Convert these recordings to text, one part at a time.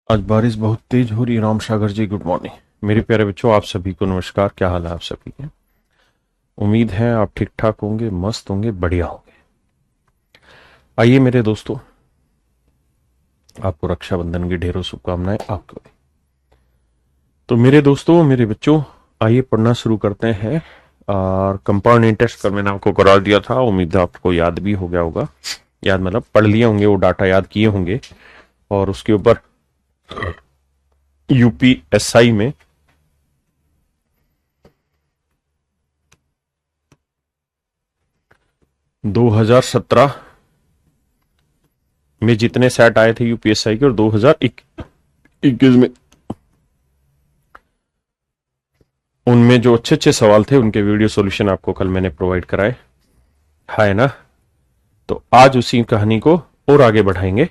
आज बारिश बहुत तेज हो रही है। राम सागर जी, गुड मॉर्निंग। मेरे प्यारे बच्चों, आप सभी को नमस्कार। क्या हाल है आप सभी के? उम्मीद है आप ठीक ठाक होंगे, मस्त होंगे, बढ़िया होंगे। आइए मेरे दोस्तों, आपको रक्षाबंधन की ढेरों शुभकामनाएं। आपको भी। तो मेरे दोस्तों, मेरे बच्चों, आइए पढ़ना शुरू करते हैं। और कंपाउंड इंटरेस्ट का मैंने आपको करा दिया था, उम्मीद है आपको याद भी हो गया होगा। याद मतलब पढ़ लिए होंगे, वो डाटा याद किए होंगे। और उसके ऊपर यूपीएसआई में 2017 में जितने सेट आए थे यूपीएसआई के, और 2021 में उनमें जो अच्छे अच्छे सवाल थे उनके वीडियो सॉल्यूशन आपको कल मैंने प्रोवाइड कराए, है ना। तो आज उसी कहानी को और आगे बढ़ाएंगे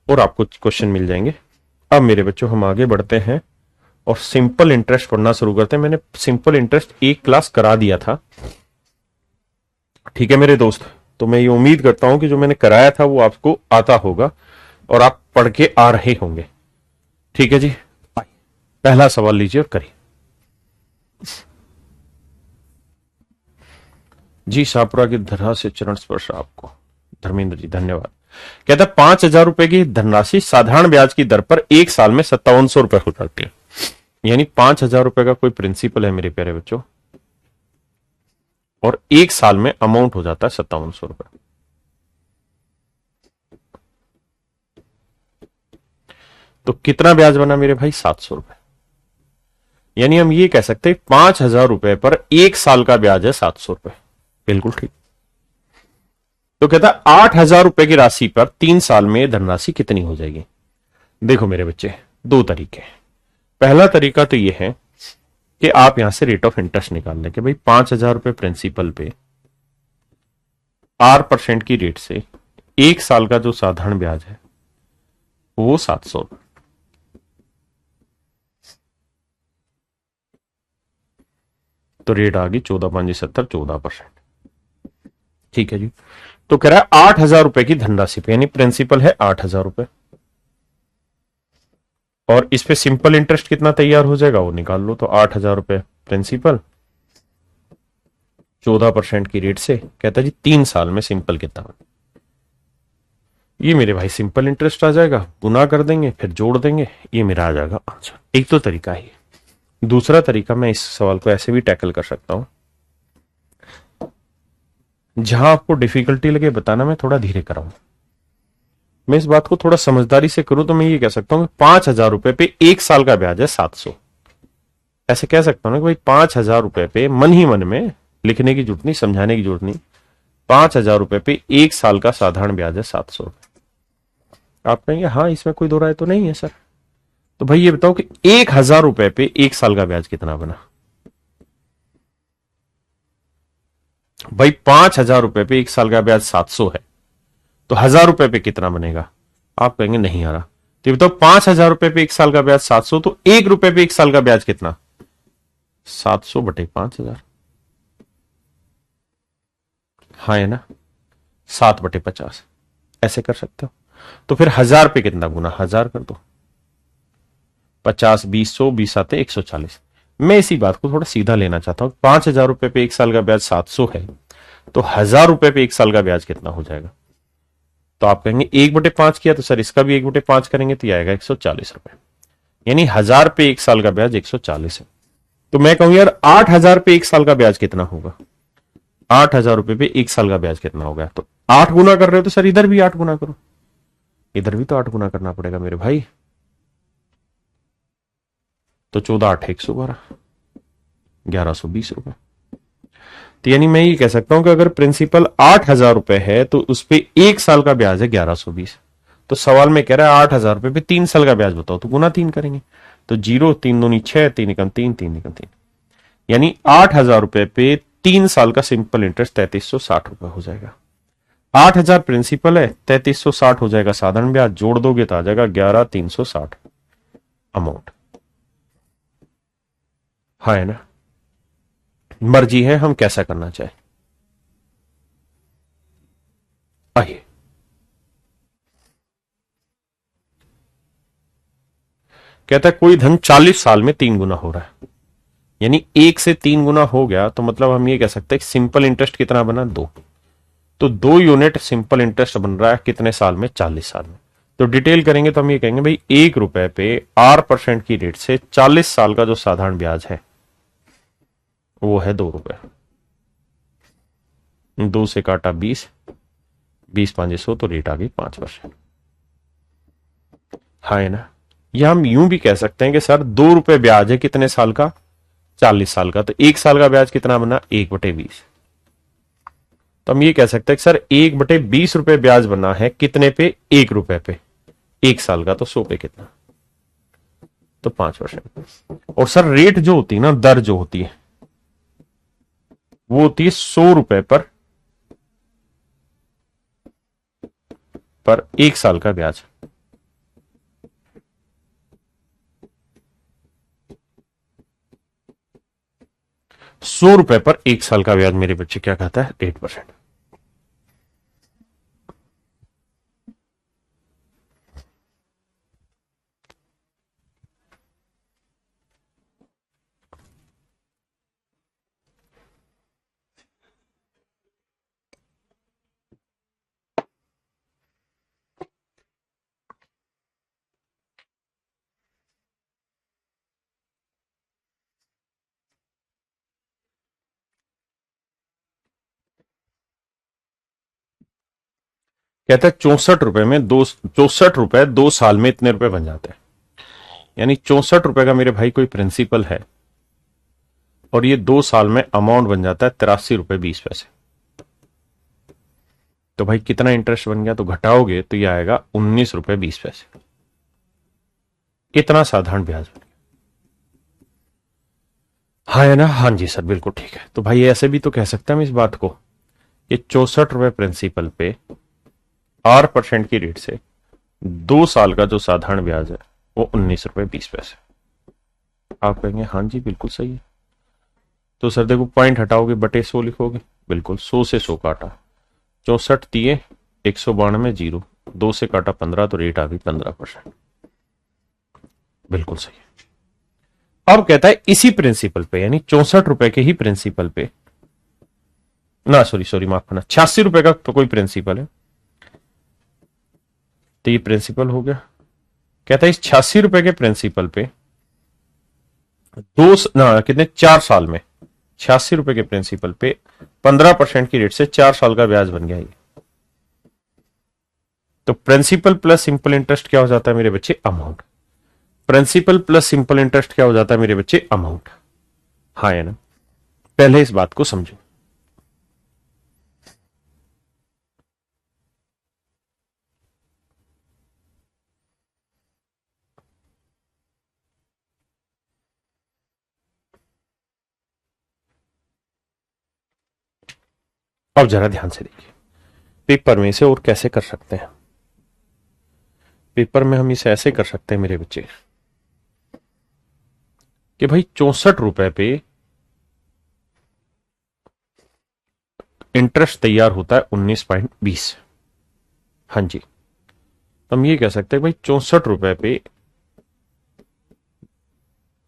और आपको क्वेश्चन मिल जाएंगे। अब मेरे बच्चों, हम आगे बढ़ते हैं और सिंपल इंटरेस्ट पढ़ना शुरू करते हैं। मैंने सिंपल इंटरेस्ट एक क्लास करा दिया था, ठीक है मेरे दोस्त। तो मैं ये उम्मीद करता हूं कि जो मैंने कराया था वो आपको आता होगा और आप पढ़ के आ रहे होंगे। ठीक है जी, पहला सवाल लीजिए और करिए। जी, शाहपुरा की धरा से चरण स्पर्श आपको। धर्मेंद्र जी, धन्यवाद। कहता है 5,000 रुपए की धनराशि साधारण ब्याज की दर पर एक साल में 5700 रुपए हो जाती है। यानी 5,000 रुपए का कोई प्रिंसिपल है मेरे प्यारे बच्चों, और एक साल में अमाउंट हो जाता है 5700 रुपए। तो कितना ब्याज बना मेरे भाई? 700 रुपए। यानी हम ये कह सकते हैं 5,000 रुपए पर एक साल का ब्याज है 700 रुपए। बिल्कुल ठीक। तो कहता है 8,000 रुपए की राशि पर 3 साल में धनराशि कितनी हो जाएगी? देखो मेरे बच्चे, दो तरीके हैं। पहला तरीका तो यह है कि आप यहां से रेट ऑफ इंटरेस्ट निकाल लें कि भाई 5,000 रुपए प्रिंसिपल पे 8% की रेट से एक साल का जो साधारण ब्याज है वो 700। तो रेट आ गई 14,570, 14%। ठीक है जी। तो कह रहा है 8,000 रुपए की धनराशि पे, यानी प्रिंसिपल है 8,000 रुपए, और इस पे सिंपल इंटरेस्ट कितना तैयार हो जाएगा वो निकाल लो। तो 8,000 रुपए प्रिंसिपल, 14% की रेट से, कहता है जी 3 साल में सिंपल कितना। ये मेरे भाई सिंपल इंटरेस्ट आ जाएगा, गुना कर देंगे फिर जोड़ देंगे, ये मेरा आ जाएगा आंसर। एक तो तरीका है। दूसरा तरीका, मैं इस सवाल को ऐसे भी टैकल कर सकता हूं, जहां आपको डिफिकल्टी लगे बताना, मैं थोड़ा धीरे कराऊं। मैं इस बात को थोड़ा समझदारी से करूं तो मैं ये कह सकता हूं कि 5,000 रुपए पे एक साल का ब्याज है 700। ऐसे कह सकता हूं ना कि भाई 5,000 रुपए पे, मन ही मन में, लिखने की जरूरत नहीं, समझाने की जरूरत नहीं, 5,000 रुपए पे एक साल का साधारण ब्याज है 700 रुपए। आप कहेंगे हाँ, इसमें कोई दो राय तो नहीं है सर। तो भाई ये बताओ कि 1,000 रुपए पे एक साल का ब्याज कितना बना? भाई 5,000 रुपए पे एक साल का ब्याज 700 है, तो 1,000 रुपए पे कितना बनेगा? आप कहेंगे नहीं आ रहा। तो ये बताओ 5,000 रुपए पे एक साल का ब्याज 700, तो 1 रुपए पे एक साल का ब्याज कितना? 700/5,000। हाँ है ना, 7/50। ऐसे कर सकते हो। तो फिर 1,000 पे कितना गुना? 1,000 कर दो। 50, 20, 100, 20 आते 140। मैं इसी बात को थोड़ा सीधा लेना चाहता हूं। 5,000 रुपए पे एक साल का ब्याज 700 है, तो 1,000 रुपए पे एक साल का ब्याज कितना हो जाएगा? तो आप कहेंगे 1/5 किया, तो सर इसका भी 1/5 करेंगे तो आएगा 140 रुपए। यानी 1,000 पे एक साल का ब्याज 140 है। तो मैं कहूं यार 8,000 पे एक साल का ब्याज कितना होगा? 8,000 रुपए पे एक साल का ब्याज कितना होगा? तो 8 गुना कर रहे हो तो सर इधर भी 8 गुना करो, इधर भी तो 8 गुना करना पड़ेगा मेरे भाई। तो 14 8 112, 1,120 रुपए। तो यानी मैं ये कह सकता हूं कि अगर प्रिंसिपल 8,000 रुपए है तो उस पर एक साल का ब्याज है 1,120। तो सवाल में कह रहा है 8,000 रुपए पे 3 साल का ब्याज बताओ, तो गुना 3 करेंगे। तो 0, 3 दूनी 6, 3 एकम 3, 3 एकम 3, यानी 8,000 रुपए पे 3 साल का सिंपल इंटरेस्ट 3,360 रुपए हो जाएगा। 8,000 प्रिंसिपल है, 3,360 हो जाएगा साधारण ब्याज, जोड़ दोगे तो आ जाएगा 11,360 अमाउंट। हाँ है ना। मर्जी है हम कैसा करना चाहे। आइए, कहता है कोई धन 40 साल में 3 गुना हो रहा है, यानी 1 से 3 गुना हो गया, तो मतलब हम ये कह सकते हैं सिंपल इंटरेस्ट कितना बना 2, तो 2 यूनिट सिंपल इंटरेस्ट बन रहा है कितने साल में, 40 साल में। तो डिटेल करेंगे तो हम ये कहेंगे भाई 1 रुपए पे R% की रेट से 40 साल का जो साधारण ब्याज है वो है 2 रुपए। 2 से काटा 20, 20 5 100, तो रेट आ गई 5%। हाँ है ना। या हम यूं भी कह सकते हैं कि सर 2 रुपए ब्याज है कितने साल का, 40 साल का, तो 1 साल का ब्याज कितना बना 1/20। तो हम ये कह सकते हैं कि सर 1/20 रुपए ब्याज बना है कितने पे, 1 रुपए पे, 1 साल का, तो 100 पे कितना, तो 5%। और सर रेट जो होती है ना, दर जो होती है वो होती है 100 रुपए पर 1 साल का ब्याज। ₹100 पर 1 साल का ब्याज मेरे बच्चे क्या कहता है, 8%। कहता है 64 रुपए में 2 साल में इतने रुपए बन जाते हैं, यानी 64 रुपए का मेरे भाई कोई प्रिंसिपल है और ये 2 साल में अमाउंट बन जाता है 83 रुपए 20 पैसे। तो भाई कितना इंटरेस्ट बन गया, तो घटाओगे तो ये आएगा 19 रुपए 20 पैसे। कितना साधारण ब्याज बन गया। हाँ है ना, हाँ जी सर बिल्कुल ठीक है। तो भाई ऐसे भी तो कह सकते हैं हम इस बात को, ये 64 रुपए प्रिंसिपल पे R% की रेट से 2 साल का जो साधारण ब्याज है वो 19 रुपए 20 पैसे। आप कहेंगे हाँ जी बिल्कुल सही है। तो सर देखो पॉइंट हटाओगे बटे 100 लिखोगे, बिल्कुल 100 से 100 काटा, 64 दिए 192 जीरो, 2 से काटा 15, तो रेट आ गई 15%। बिल्कुल सही है। अब कहता है इसी प्रिंसिपल पे, यानी 64 रुपए के ही प्रिंसिपल पे, ना सॉरी माफ करना, 86 रुपए का तो कोई प्रिंसिपल है, तो ये प्रिंसिपल हो गया। कहता है इस 86 रुपए के प्रिंसिपल पे कितने 4 साल में, 86 रुपए के प्रिंसिपल पे 15% की रेट से 4 साल का ब्याज बन गया ये। तो प्रिंसिपल प्लस सिंपल इंटरेस्ट क्या हो जाता है मेरे बच्चे, amount. Principal plus simple interest क्या हो जाता है मेरे बच्चे, अमाउंट। हाँ है ना, पहले इस बात को समझो। अब जरा ध्यान से देखिए, पेपर में इसे और कैसे कर सकते हैं। पेपर में हम इसे ऐसे कर सकते हैं मेरे बच्चे कि भाई 64 रुपए पे इंटरेस्ट तैयार होता है 19.20। हाँ जी, तो हम ये कह सकते हैं भाई 64 रुपए पे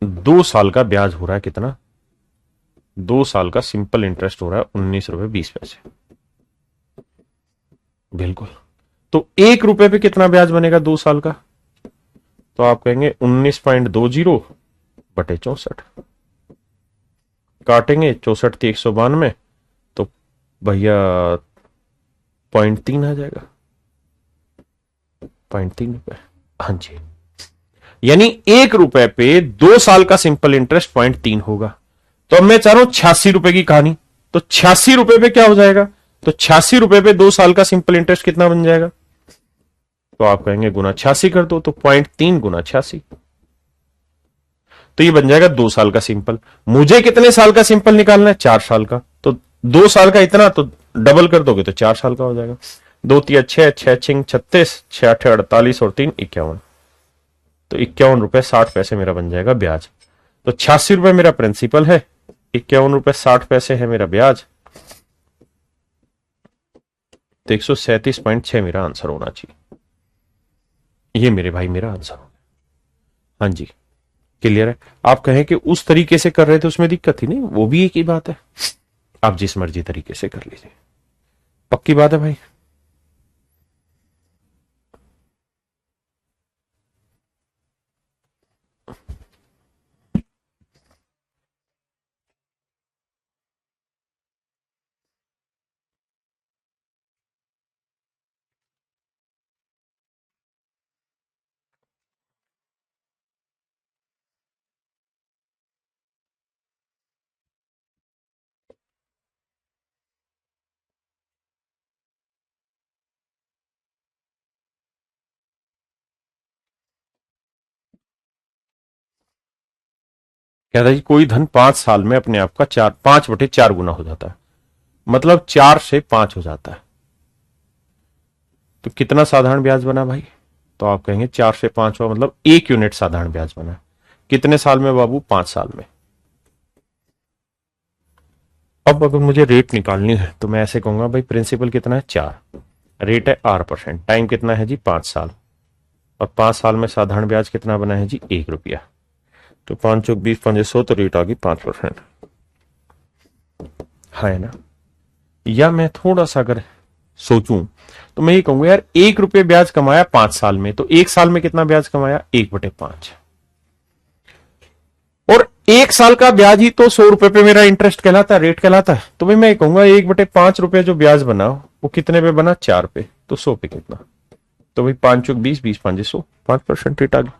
2 साल का ब्याज हो रहा है कितना, 2 साल का सिंपल इंटरेस्ट हो रहा है 19 रुपए 20 पैसे। बिल्कुल। तो 1 रुपए पे कितना ब्याज बनेगा 2 साल का, तो आप कहेंगे 19.20 बटे 64, काटेंगे 64 थी 192, तो भैया 0.3 आ जाएगा, 0.3 रुपए। हाँ जी, यानी 1 रुपए पे 2 साल का सिंपल इंटरेस्ट 0.3 होगा। तो अब मैं चाह रहा हूं 86 रुपए की कहानी, तो 86 रुपए पे क्या हो जाएगा, तो 86 रुपए पे 2 साल का सिंपल इंटरेस्ट कितना बन जाएगा, तो आप कहेंगे गुना 86 कर दो, तो 0.3 गुना 86, तो ये बन जाएगा 2 साल का सिंपल। मुझे कितने साल का सिंपल निकालना है, 4 साल का, तो 2 साल का इतना, तो डबल कर दोगे तो 4 साल का हो जाएगा। 2 तिया 6, 6 छिंग 36, 6 8 48 और 3 51, तो 51 रुपए 60 पैसे मेरा बन जाएगा ब्याज। तो 86 रुपए मेरा प्रिंसिपल है, 51 रुपए 60 पैसे है मेरा ब्याज, तो 137.6 मेरा आंसर होना चाहिए। ये मेरे भाई मेरा आंसर हो गया। हाँ जी, क्लियर है। आप कहें कि उस तरीके से कर रहे थे उसमें दिक्कत थी, नहीं, वो भी एक ही बात है। आप जिस मर्जी तरीके से कर लीजिए, पक्की बात है भाई। कहता है जी कोई धन 5 साल में अपने आप का 5/4 गुना हो जाता है, मतलब 4 से 5 हो जाता है। तो कितना साधारण ब्याज बना भाई? तो आप कहेंगे 4 से 5 हुआ, मतलब 1 यूनिट साधारण ब्याज बना। कितने साल में बाबू? 5 साल में। अब अगर मुझे रेट निकालनी है तो मैं ऐसे कहूंगा भाई प्रिंसिपल कितना है? 4, रेट है R%, टाइम कितना है जी? 5 साल, और 5 साल में साधारण ब्याज कितना बना है जी? 1 रुपया। तो 5 चौक 20 पंजे 100, तो रेट आ गई 5%। है ना? या मैं थोड़ा सा अगर सोचूं तो मैं ये कहूंगा यार 1 रुपये ब्याज कमाया 5 साल में, तो 1 साल में कितना ब्याज कमाया? 1/5। और 1 साल का ब्याज ही तो 100 रुपए पे मेरा इंटरेस्ट कहलाता है, रेट कहलाता है। तो भाई मैं कहूंगा 1/5 रुपए जो ब्याज बना वो कितने पे बना? 4 पे। तो 100 पे कितना? तो भाई 5 चौक 20, 20 5 100, 5% रेट आ गया।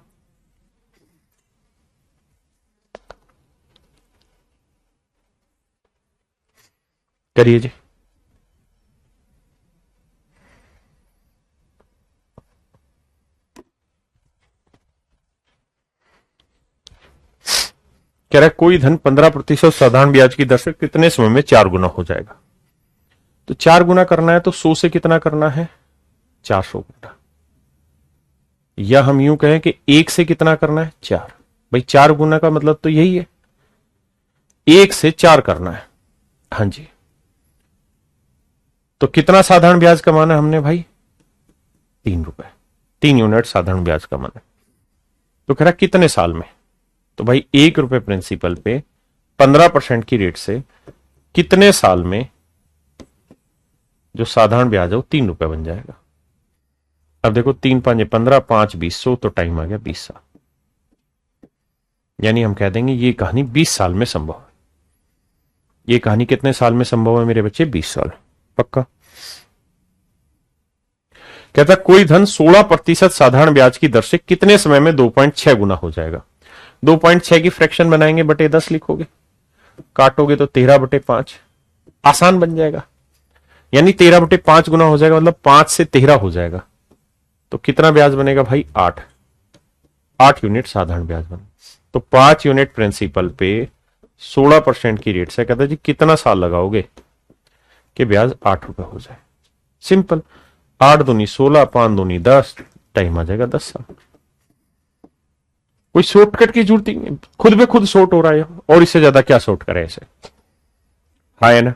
करिए जी। कह रहा है कोई धन 15% साधारण ब्याज की दर से कितने समय में 4 गुना हो जाएगा? तो 4 गुना करना है तो 100 से कितना करना है? 400 गुना। या हम यूं कहें कि 1 से कितना करना है? 4। भाई 4 गुना का मतलब तो यही है, 1 से 4 करना है। हाँ जी। तो कितना साधारण ब्याज कमाना है हमने भाई? 3 रुपए, 3 यूनिट साधारण ब्याज कमाना है। तो कह रहा कितने साल में? तो भाई 1 रुपए प्रिंसिपल पे 15% की रेट से कितने साल में जो साधारण ब्याज है वो 3 रुपए बन जाएगा। अब देखो 3×5 = 15, 5 × 20 = 100, तो टाइम आ गया 20 साल। यानी हम कह देंगे ये कहानी 20 साल में संभव है। ये कहानी कितने साल में संभव है मेरे बच्चे? 20 साल। पक्का? कहता कोई धन 16% साधारण ब्याज की दर से कितने समय में 2.6 गुना हो जाएगा? 2.6 की फ्रैक्शन बनाएंगे, बटे 10 लिखोगे, काटोगे तो 13/5, आसान बन जाएगा। यानी 13/5 गुना हो जाएगा, मतलब 5 से 13 हो जाएगा। तो कितना ब्याज बनेगा भाई? 8 यूनिट साधारण ब्याज बना। तो 5 यूनिट प्रिंसिपल पे 16% की रेट से कहता है जी कितना साल लगाओगे कि ब्याज 8 रुपए हो जाए? सिंपल, 8 दूनी 16, 5 दूनी 10, टाइम आ जाएगा 10 साल। कोई शॉर्टकट की जरूरत नहीं, खुद में खुद शॉर्ट हो रहा है, और इससे ज्यादा क्या शॉर्ट करे ऐसे। हाँ है ना?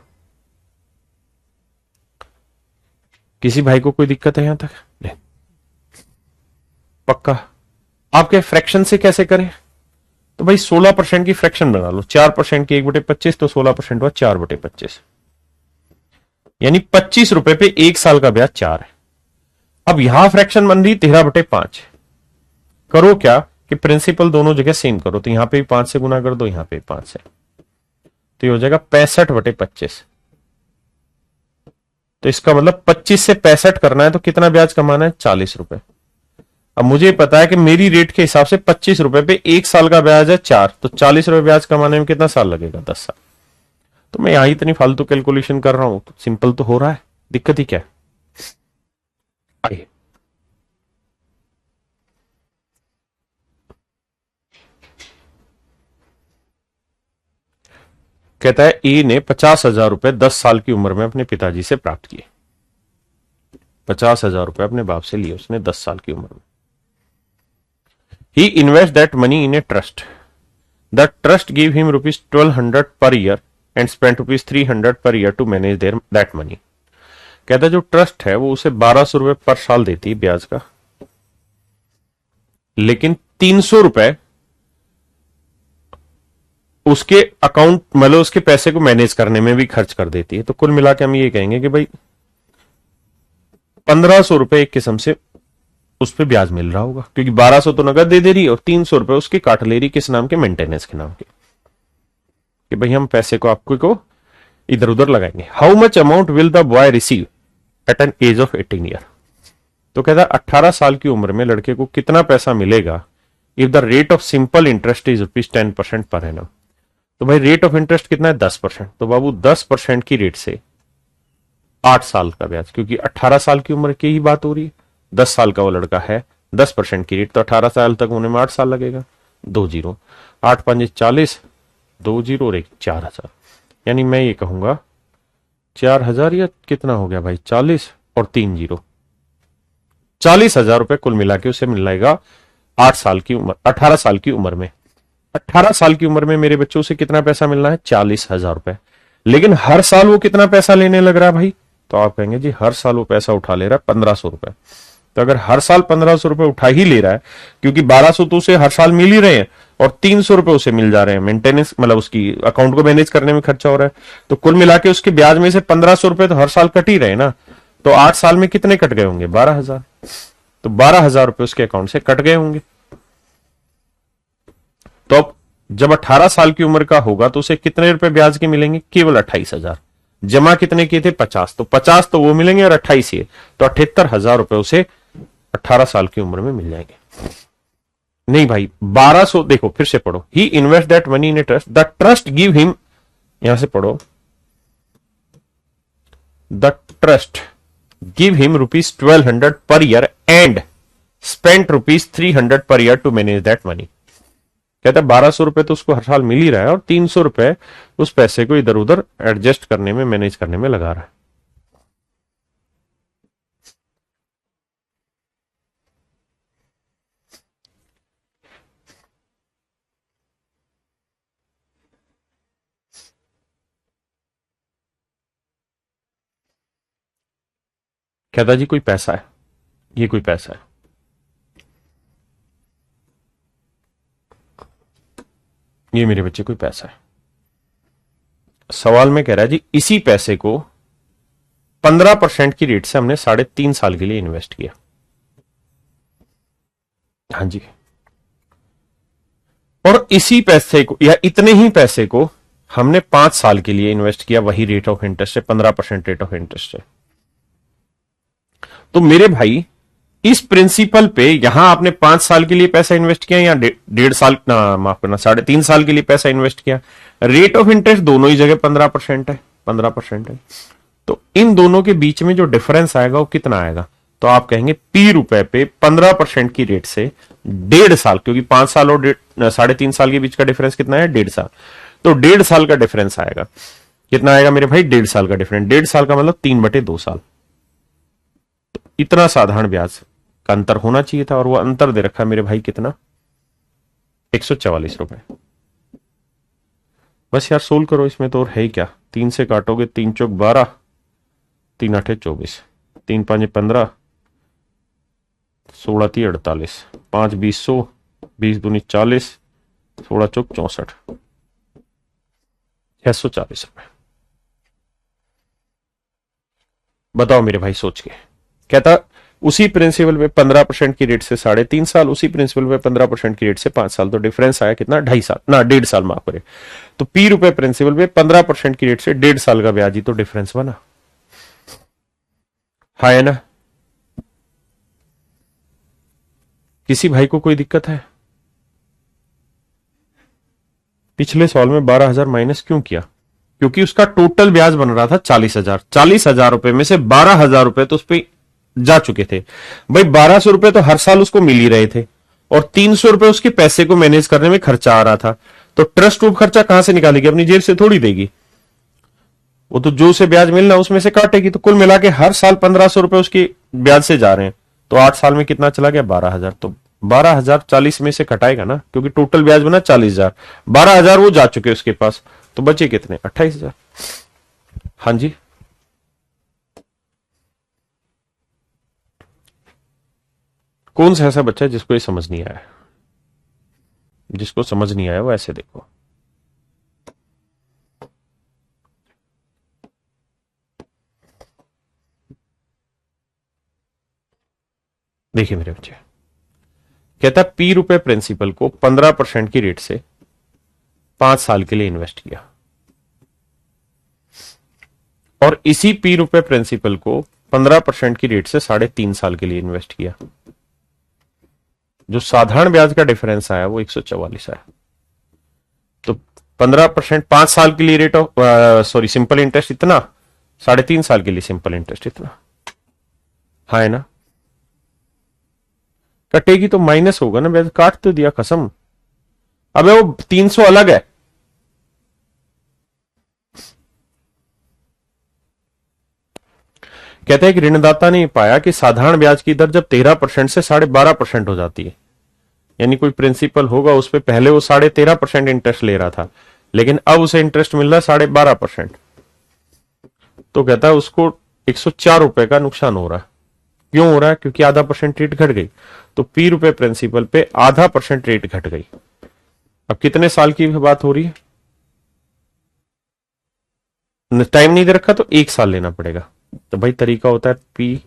किसी भाई को कोई दिक्कत है यहां तक? नहीं। पक्का? आपके फ्रैक्शन से कैसे करें? तो भाई 16% की फ्रैक्शन बना लो, 4% की 1/25, तो 16% हुआ 4/25, यानी 25 रुपए पे 1 साल का ब्याज 4 है। अब यहां फ्रैक्शन बन रही 13/5। करो क्या कि प्रिंसिपल दोनों जगह सेम करो, तो यहां पे भी 5 से गुना कर दो, यहां पे भी 5 से, तो ये हो जाएगा 65/25। तो इसका मतलब 25 से 65 करना है तो कितना ब्याज कमाना है? 40 रुपए। अब मुझे पता है कि मेरी रेट के हिसाब से 25 रुपए पे 1 साल का ब्याज है 4, तो 40 रुपए ब्याज कमाने में कितना साल लगेगा? 10 साल। तो मैं यहां इतनी फालतू कैलकुलेशन कर रहा हूं, तो सिंपल तो हो रहा है, दिक्कत ही क्या है? आइए। कहता है ए ने 50,000 रुपए 10 साल की उम्र में अपने पिताजी से प्राप्त किए। 50,000 रुपए अपने बाप से लिए उसने 10 साल की उम्र में। He invest that money in a trust, the trust give him ₹1200 per year and spend ₹300 per year to manage there that money. कहता है जो ट्रस्ट है वो उसे ₹1200 पर साल देती है ब्याज का, लेकिन ₹300 उसके अकाउंट मतलब उसके पैसे को मैनेज करने में भी खर्च कर देती है। तो कुल मिला के हम ये कहेंगे कि भाई ₹1500 एक किस्म से उस पर ब्याज मिल रहा होगा, क्योंकि 1200 तो नगद दे रही है और ₹300 उसके काट ले रही, किस नाम के, मेंटेनेंस के नाम के, कि भाई हम पैसे को आपको को इधर उधर लगाएंगे। How much amount will the boy receive at an age of 18 year. तो कहता है 18 साल की उम्र में लड़के को कितना पैसा मिलेगा if the rate of simple interest is ₹10% per annum. तो भाई रेट ऑफ इंटरेस्ट कितना है? 10%। तो बाबू 10% की रेट से 8 साल का ब्याज, क्योंकि 18 साल की उम्र की ही बात हो रही है, 10 साल का वो लड़का है, 10% की रेट, तो 18 साल तक होने में 8 साल लगेगा। 2 जीरो, 8 5 40, 2 जीरो और 1 4,000। यानी मैं ये कहूंगा 4,000 या कितना हो गया भाई, 40 और 3 जीरो, 40,000 रुपए कुल मिला के उसे मिल जाएगा 8 साल की उम्र, 18 साल की उम्र में। 18 साल की उम्र में मेरे बच्चों से कितना पैसा मिलना है? 40,000 रुपए। लेकिन हर साल वो कितना पैसा लेने लग रहा है भाई? तो आप कहेंगे जी हर साल वो पैसा उठा ले रहा है 1,500 रुपए। तो अगर हर साल 1,500 रुपए उठा ही ले रहा है, क्योंकि 1,200 तो उसे हर साल मिल ही रहे हैं और 300 रुपए उसे मिल जा रहे हैं मेंटेनेंस, मतलब उसकी अकाउंट को मैनेज करने में खर्चा हो रहा है, तो कुल मिला के उसके ब्याज में से 1,500 रुपए तो हर साल कट ही रहे ना। तो 8 साल में कितने कट गए होंगे? 12,000। तो 12,000 रुपए उसके अकाउंट से कट गए होंगे। तो अब जब 18 साल की उम्र का होगा तो उसे कितने रुपए ब्याज के मिलेंगे? केवल 28,000। जमा कितने किए थे? 50। तो 50 तो वो मिलेंगे और 28 ये, तो 78,000 रुपए उसे 18 साल की उम्र में मिल जाएंगे। नहीं भाई 1,200, देखो फिर से पढ़ो, he invest that money in a trust, the trust give him, यहां से पढ़ो, द ट्रस्ट गिव हिम ₹1,200 पर year and spent ₹300 per year to manage that money. कहता है 1,200 रुपए तो उसको हर साल मिल ही रहा है और 300 रुपए उस पैसे को इधर उधर एडजस्ट करने में, मैनेज करने में लगा रहा है। कहता जी कोई पैसा है, ये कोई पैसा है, ये मेरे बच्चे कोई पैसा है। सवाल में कह रहा है जी इसी पैसे को 15% की रेट से हमने 3.5 साल के लिए इन्वेस्ट किया। हाँ जी, और इसी पैसे को या इतने ही पैसे को हमने 5 साल के लिए इन्वेस्ट किया, वही रेट ऑफ इंटरेस्ट से, 15% रेट ऑफ इंटरेस्ट से। तो मेरे भाई इस प्रिंसिपल पे यहां आपने 5 साल के लिए पैसा इन्वेस्ट किया या 1.5 साल, माफ करना 3.5 साल के लिए पैसा इन्वेस्ट किया, रेट ऑफ इंटरेस्ट दोनों ही जगह 15% है, 15% है। तो इन दोनों के बीच में जो डिफरेंस आएगा वो कितना आएगा? तो आप कहेंगे P रुपए पे 15% की रेट से 1.5 साल, क्योंकि 5 साल और 3.5 साल के बीच का डिफरेंस कितना है? 1.5 साल। तो 1.5 साल का डिफरेंस आएगा। कितना आएगा मेरे भाई? 1.5 साल का डिफरेंस। 1.5 साल का मतलब 3/2 साल। तो इतना साधारण ब्याज का अंतर होना चाहिए था, और वो अंतर दे रखा है मेरे भाई कितना? 144 रुपए। बस यार सोल्व करो, इसमें तो और है ही क्या। 3 से काटोगे, 3 चौक 12, 3 8 24, 3 5 15, 16 3 48, 5 20 100, 20 दूनी 40, 16 चौक 64, 640 रुपए। बताओ मेरे भाई सोच के। कहता उसी प्रिंसिपल पे 15% की रेट से 3.5 साल, उसी प्रिंसिपल पे 15% की रेट से 5 साल, तो डिफरेंस आया कितना? 2.5 साल ना 1.5 साल, माफ करे। तो P रुपए प्रिंसिपल पे 15% की रेट से 1.5 साल का ब्याज ही तो डिफरेंस बना, है ना। किसी भाई को कोई दिक्कत है? पिछले सवाल में 12,000 माइनस क्यों किया? क्योंकि उसका टोटल ब्याज बन रहा था 40,000। 40,000 रुपए में से 12,000 रुपए तो उस पर जा चुके थे। भाई 1,200 रुपए तो हर साल उसको मिल ही रहे थे और 300 रुपए उसके पैसे को मैनेज करने में खर्चा आ रहा था। तो ट्रस्ट वो खर्चा कहां से निकालेगी? अपनी जेब से थोड़ी देगी, वो तो जो उसे ब्याज मिलना उसमें से काटेगी। तो कुल मिला के हर साल 1,500 रुपए उसके ब्याज से जा रहे हैं। तो 8 साल में कितना चला गया? 12,000। तो 12,000 40 में से कटाएगा ना, क्योंकि टोटल ब्याज बना 40,000, 12,000 वो जा चुके उसके पास, तो बचे कितने? 28,000। हाँ जी, कौन सा ऐसा बच्चा है जिसको ये समझ नहीं आया? जिसको समझ नहीं आया वो ऐसे देखो। देखिए मेरे बच्चे, कहता है पी रुपए प्रिंसिपल को 15% की रेट से 5 साल के लिए इन्वेस्ट किया, और इसी पी रुपए प्रिंसिपल को 15% की रेट से 3.5 साल के लिए इन्वेस्ट किया। जो साधारण ब्याज का डिफरेंस आया वो 144 आया। तो 15% 5 साल के लिए रेट ऑफ सिंपल इंटरेस्ट इतना, 3.5 साल के लिए सिंपल इंटरेस्ट इतना, हाँ है ना। कटेगी तो माइनस होगा ना, ब्याज काट तो दिया कसम। अबे वो 300 अलग है। कहते हैं कि ऋणदाता ने पाया कि साधारण ब्याज की दर जब 13% से 12.5% हो जाती है, यानी कोई प्रिंसिपल होगा उस पर पहले वो 13.5% इंटरेस्ट ले रहा था, लेकिन अब उसे इंटरेस्ट मिल रहा है 12.5%, तो कहता है उसको 104 रुपए का नुकसान हो रहा है। क्यों हो रहा है? क्योंकि आधा % रेट घट गई। तो पी रुपए प्रिंसिपल पे आधा % रेट घट गई। अब कितने साल की बात हो रही है? टाइम नहीं दे रखा तो 1 साल लेना पड़ेगा। तो भाई तरीका होता है पी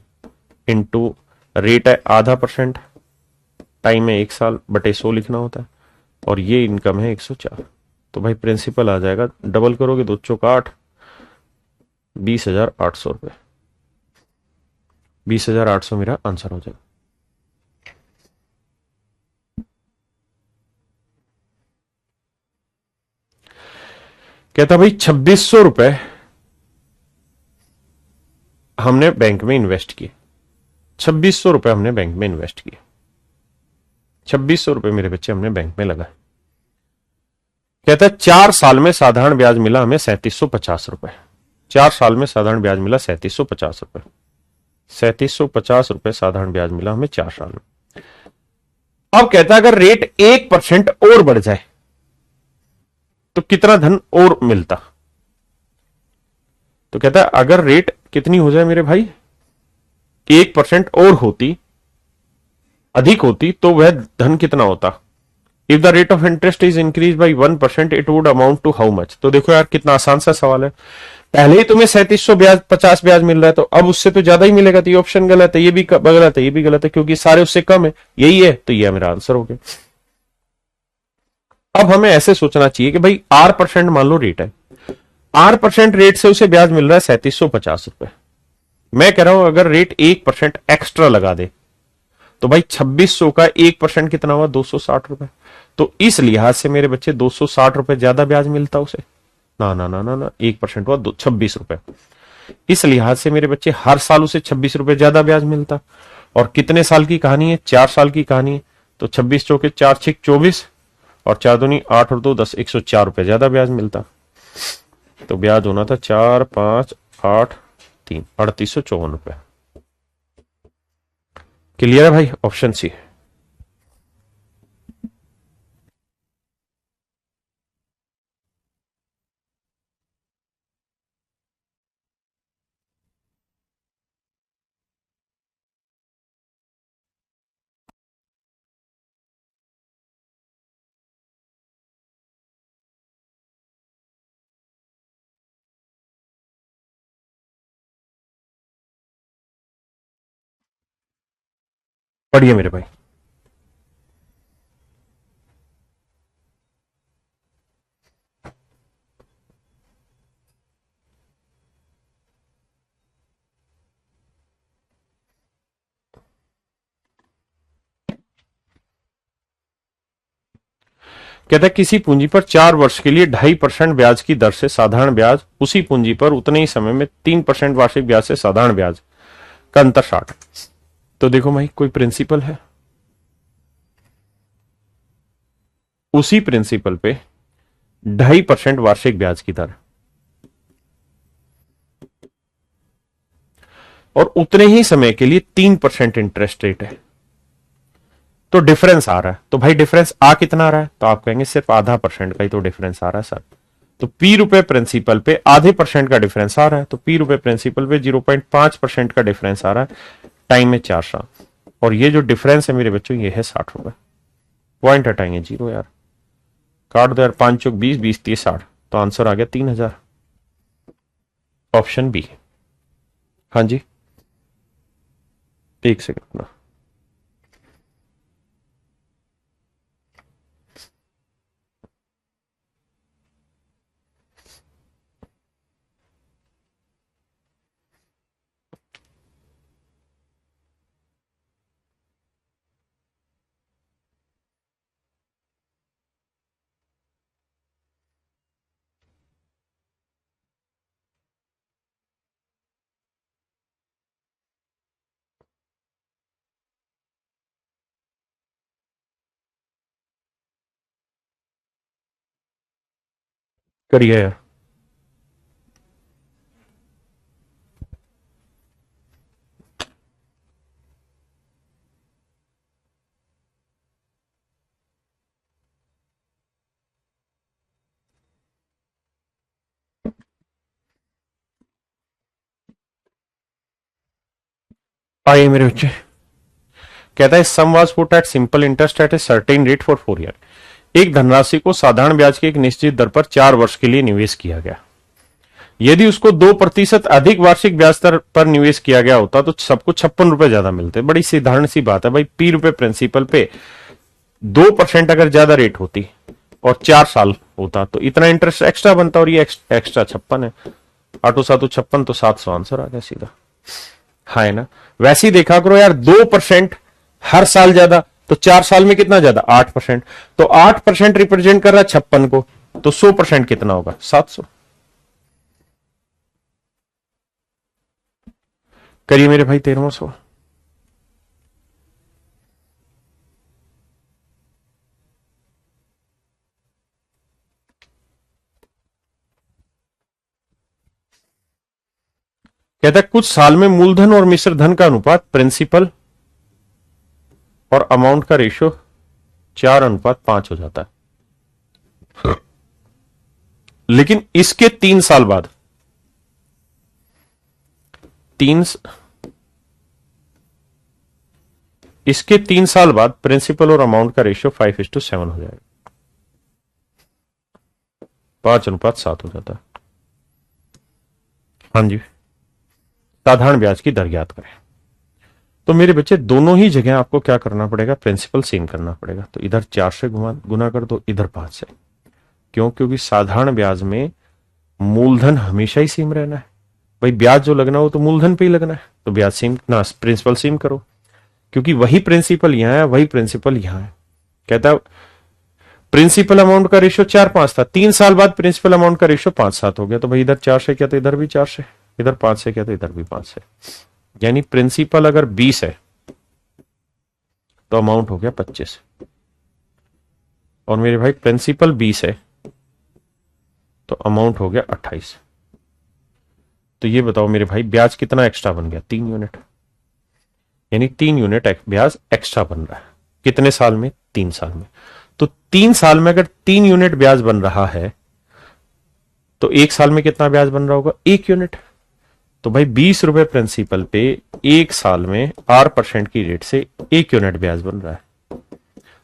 इंटू रेट है आधा %, टाइम है 1 साल बटे 100 लिखना होता है, और ये इनकम है 104। तो भाई प्रिंसिपल आ जाएगा, डबल करोगे 2 चौक 8, 20,800 रुपए। 20,800 मेरा आंसर हो जाएगा। कहता भाई 2,600 रुपए हमने बैंक में इन्वेस्ट किए। 2,600 रुपए हमने बैंक में इन्वेस्ट किए। 2,600 रुपए मेरे बच्चे हमने बैंक में लगाए। कहता है 4 साल में साधारण ब्याज मिला हमें 3,750 रुपए। 4 साल में साधारण ब्याज मिला 3,750 रुपए। 3,750 रुपए साधारण ब्याज मिला हमें 4 साल में। अब कहता है अगर रेट 1% और बढ़ जाए तो कितना धन और मिलता? तो कहता है अगर रेट कितनी हो जाए मेरे भाई, 1% और होती, अधिक होती, तो वह धन कितना होता? If the rate of interest is increase by 1% it would amount to how much? तो देखो यार कितना आसान सा सवाल है। पहले ही तुम्हें 3,750 ब्याज मिल रहा है, तो अब उससे तो ज्यादा ही मिलेगा। तो ये ऑप्शन गलत है, ये भी गलत है, ये भी गलत है, क्योंकि सारे उससे कम है। यही है, तो ये मेरा आंसर हो गया। अब हमें ऐसे सोचना चाहिए कि भाई R% मान लो रेट है, R% रेट से उसे ब्याज मिल रहा है 3,750 रुपए। मैं कह रहा हूं अगर रेट 1% एक्स्ट्रा लगा दे तो भाई 2,600 का 1% कितना हुआ? 260 रुपए। तो इस लिहाज से मेरे बच्चे 260 रुपए ज्यादा ब्याज मिलता उसे। ना ना ना ना ना, 1% हुआ 26 रुपए। इस लिहाज से मेरे बच्चे हर साल उसे 26 रुपए ज्यादा ब्याज मिलता। और कितने साल की कहानी है? 4 साल की कहानी है। तो 26 चौके 4 6 24, और 4 दूनी 8 और 2 10, 104 रुपए ज्यादा ब्याज मिलता। तो ब्याज होना था 4 5 8 3, 3,854 रुपए। क्लियर है भाई? Option C. पढ़िए मेरे भाई। कहता है किसी पूंजी पर 4 वर्ष के लिए 2.5% ब्याज की दर से साधारण ब्याज, उसी पूंजी पर उतने ही समय में 3% वार्षिक ब्याज से साधारण ब्याज का अंतर 60। तो देखो भाई कोई प्रिंसिपल है, उसी प्रिंसिपल पे 2.5% वार्षिक ब्याज की दर, और उतने ही समय के लिए 3% इंटरेस्ट रेट है। तो डिफरेंस आ रहा है। तो भाई डिफरेंस आ कितना रहा है? तो आप कहेंगे सिर्फ आधा % का ही तो डिफरेंस आ रहा है सर। तो पी रुपए प्रिंसिपल पे आधे % का डिफरेंस आ रहा है। तो पी रुपए प्रिंसिपल पे 0.5% का डिफरेंस आ रहा है। टाइम में 4 साल, और ये जो डिफरेंस है मेरे बच्चों ये है 60 रुपए। पॉइंट हटाएंगे 0 यार। काट दो यार, 5 चौक 20, 20 30 60, तो आंसर आ गया 3000, ऑप्शन बी। हाँ जी, एक सेकंड ना। करिए यार। आइए मेरे बच्चे, कहता है sum was put at simple interest at a certain rate for 4 year. एक धनराशि को साधारण ब्याज की एक निश्चित दर पर 4 वर्ष के लिए निवेश किया गया। यदि उसको 2% अधिक वार्षिक ब्याज दर पर निवेश किया गया होता तो सबको 56 रुपए ज्यादा मिलते। बड़ी साधारण सी बात है भाई, पी रुपए प्रिंसिपल पे 2% अगर ज्यादा रेट होती और 4 साल होता तो इतना इंटरेस्ट एक्स्ट्रा बनता, और ये एक्स्ट्रा 56 है। आटो सातु 56, तो 700 आंसर आ गया सीधा। हाँ है ना। वैसे ही देखा करो यार, 2% हर साल ज्यादा, तो 4 साल में कितना ज्यादा, 8%। तो 8% रिप्रेजेंट कर रहा है 56 को, तो 100% कितना होगा, 700। करिए मेरे भाई 13वां सवाल। कहता है कुछ साल में मूलधन और मिश्र धन का अनुपात प्रिंसिपल और अमाउंट का रेशियो 4:5 हो जाता है, लेकिन इसके 3 साल बाद तीन इसके 3 साल बाद प्रिंसिपल और अमाउंट का रेशियो 5:7 हो जाएगा, 5:7 हो जाता है। हाँ जी, साधारण ब्याज की दर ज्ञात करें। तो मेरे बच्चे दोनों ही जगह आपको क्या करना पड़ेगा, प्रिंसिपल सेम करना पड़ेगा। तो इधर 4 से गुना कर दो, इधर 5 से। क्यों? क्योंकि साधारण ब्याज में मूलधन हमेशा ही सेम रहना है भाई, ब्याज जो लगना हो तो मूलधन पे ही लगना है, तो ब्याज सेम ना, प्रिंसिपल सेम करो, क्योंकि वही प्रिंसिपल यहां है, वही प्रिंसिपल यहां है। कहता है प्रिंसिपल अमाउंट का रेशियो 4:5 था, 3 साल बाद प्रिंसिपल अमाउंट का रेशियो 5:7 हो गया। तो भाई इधर 4 से क्या, तो इधर भी 4 से, इधर 5 से क्या, तो इधर भी 5 से। यानी प्रिंसिपल अगर 20 है तो अमाउंट हो गया 25, और मेरे भाई प्रिंसिपल 20 है तो अमाउंट हो गया 28। तो ये बताओ मेरे भाई, ब्याज कितना एक्स्ट्रा बन गया, 3 यूनिट। यानी 3 यूनिट ब्याज एक्स्ट्रा बन रहा है। कितने साल में, 3 साल में। तो 3 साल में अगर 3 यूनिट ब्याज बन रहा है तो 1 साल में कितना ब्याज बन रहा होगा, 1 यूनिट। तो भाई 20 रुपए प्रिंसिपल पे 1 साल में 8% की रेट से 1 यूनिट ब्याज बन रहा है।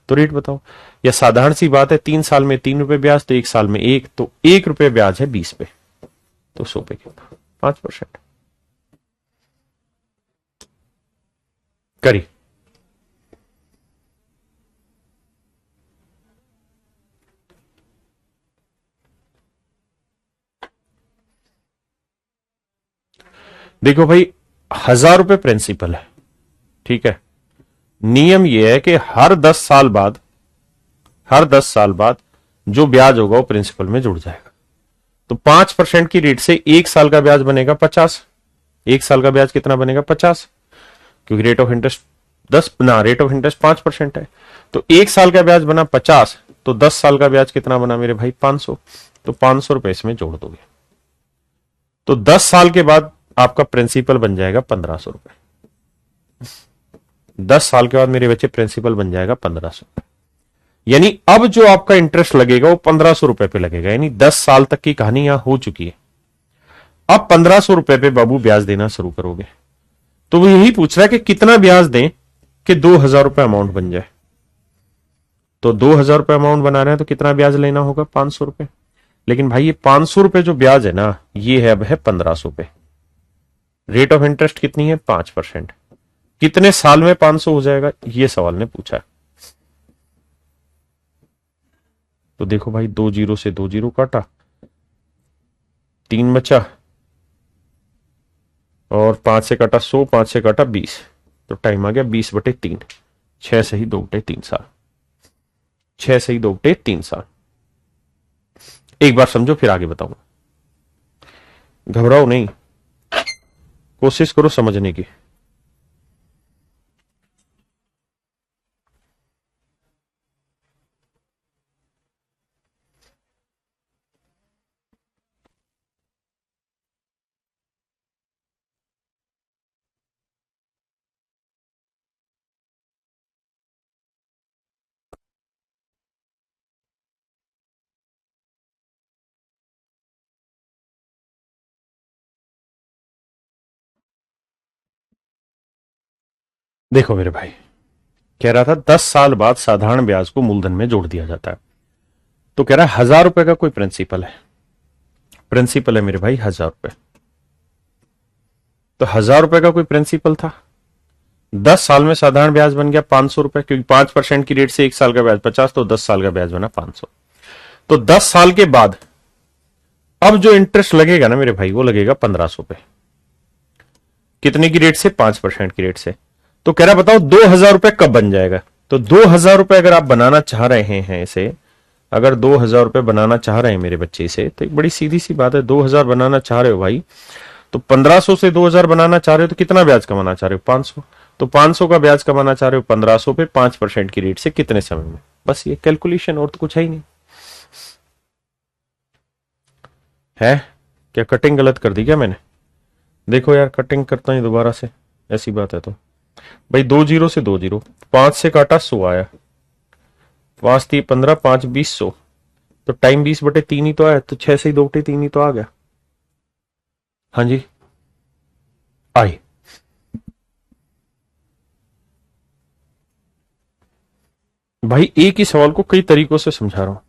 तो रेट बताओ, यह साधारण सी बात है, 3 साल में 3 रुपए ब्याज, तो 1 साल में 1, तो 1 रुपए ब्याज है 20 पे, तो 100 पे कितना, 5%। करी। देखो भाई, 1000 रुपए प्रिंसिपल है, ठीक है। नियम यह है कि हर 10 साल बाद जो ब्याज होगा वो प्रिंसिपल में जुड़ जाएगा। तो 5% की रेट से 1 साल का ब्याज बनेगा 50। 1 साल का ब्याज कितना बनेगा, 50, क्योंकि रेट ऑफ इंटरेस्ट 5% है। तो 1 साल का ब्याज बना 50, तो 10 साल का ब्याज कितना बना मेरे भाई, 500। तो 500 रुपए इसमें जोड़ दोगे, तो 10 साल के बाद आपका प्रिंसिपल बन जाएगा 1500 रुपए। 10 साल के बाद मेरे बच्चे प्रिंसिपल बन जाएगा 1500। यानी अब जो आपका इंटरेस्ट लगेगा वो 1500 रुपए पे लगेगा। यानी 10 साल तक की कहानी यहां हो चुकी है। अब 1500 रुपए पे बाबू ब्याज देना शुरू करोगे। तो वो यही पूछ रहा है कि कितना ब्याज दें कि 2000 रुपए अमाउंट बन जाए। तो 2,000 रुपये अमाउंट बना रहे हैं तो कितना ब्याज लेना होगा? 500 रुपये। लेकिन भाई ये 500 रुपये जो ब्याज है ना, ये है अब है 1500 पे। रेट ऑफ इंटरेस्ट कितनी है? 5%। कितने साल में 500 हो जाएगा, ये सवाल ने पूछा है। तो देखो भाई, 2 जीरो से 2 जीरो काटा, 3 बचा, और 5 से काटा 100, 5 से काटा 20, तो टाइम आ गया 20/3। 6 सही 2/3 साल। 6 सही 2/3 साल। एक बार समझो फिर आगे बताऊंगा, घबराओ नहीं, कोशिश करो समझने की। देखो मेरे भाई, कह रहा था 10 साल बाद साधारण ब्याज को मूलधन में जोड़ दिया जाता है। तो कह रहा है 1000 रुपए का कोई प्रिंसिपल है। प्रिंसिपल है मेरे भाई 1000 रुपए। तो 1000 रुपए का कोई प्रिंसिपल था, 10 साल में साधारण ब्याज बन गया 500 रुपए, क्योंकि 5% की रेट से 1 साल का ब्याज 50, तो 10 साल का ब्याज बना 500। तो 10 साल के बाद अब जो इंटरेस्ट लगेगा ना मेरे भाई, वो लगेगा 1500 पे। कितने की रेट से? 5% की रेट से। तो कह रहा बताओ 2000 रुपए कब बन जाएगा? तो 2000 रुपए अगर आप बनाना चाह रहे हैं इसे, अगर 2000 रुपए बनाना चाह रहे हैं मेरे बच्चे इसे, तो एक बड़ी सीधी सी बात है, 2000 बनाना चाह रहे हो भाई, तो 1500 से 2000 बनाना चाह रहे हो, तो कितना ब्याज कमाना चाह रहे हो? 500। तो 500 का ब्याज कमाना चाह रहे हो 1500 पे, 5% की रेट से, कितने समय में? बस ये कैलकुलेशन, और तो कुछ है ही नहीं है। क्या कटिंग गलत कर दी क्या मैंने? देखो यार, कटिंग करता हूं दोबारा से, ऐसी बात है तो भाई, 2 जीरो से 2 जीरो, 5 से काटा 100 आया, 5 3 15, 5 20 100, तो टाइम 20/3 ही तो आया, तो 6 से ही 2/3 ही तो आ गया। हाँ जी, आई। भाई एक ही सवाल को कई तरीकों से समझा रहा हूं।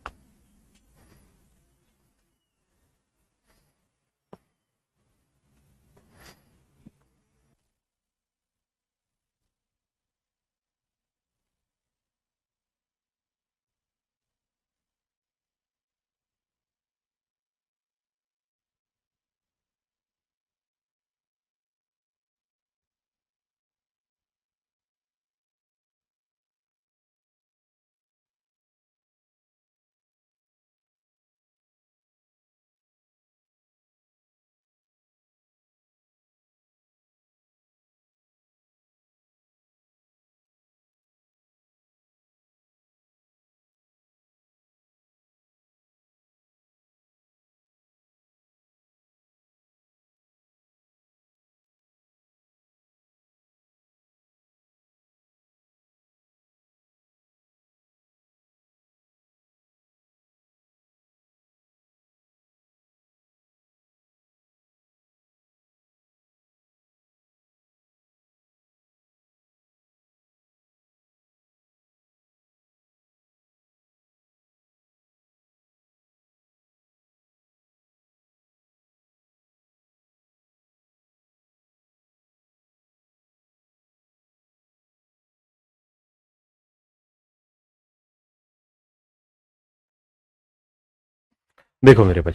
देखो मेरे भाई,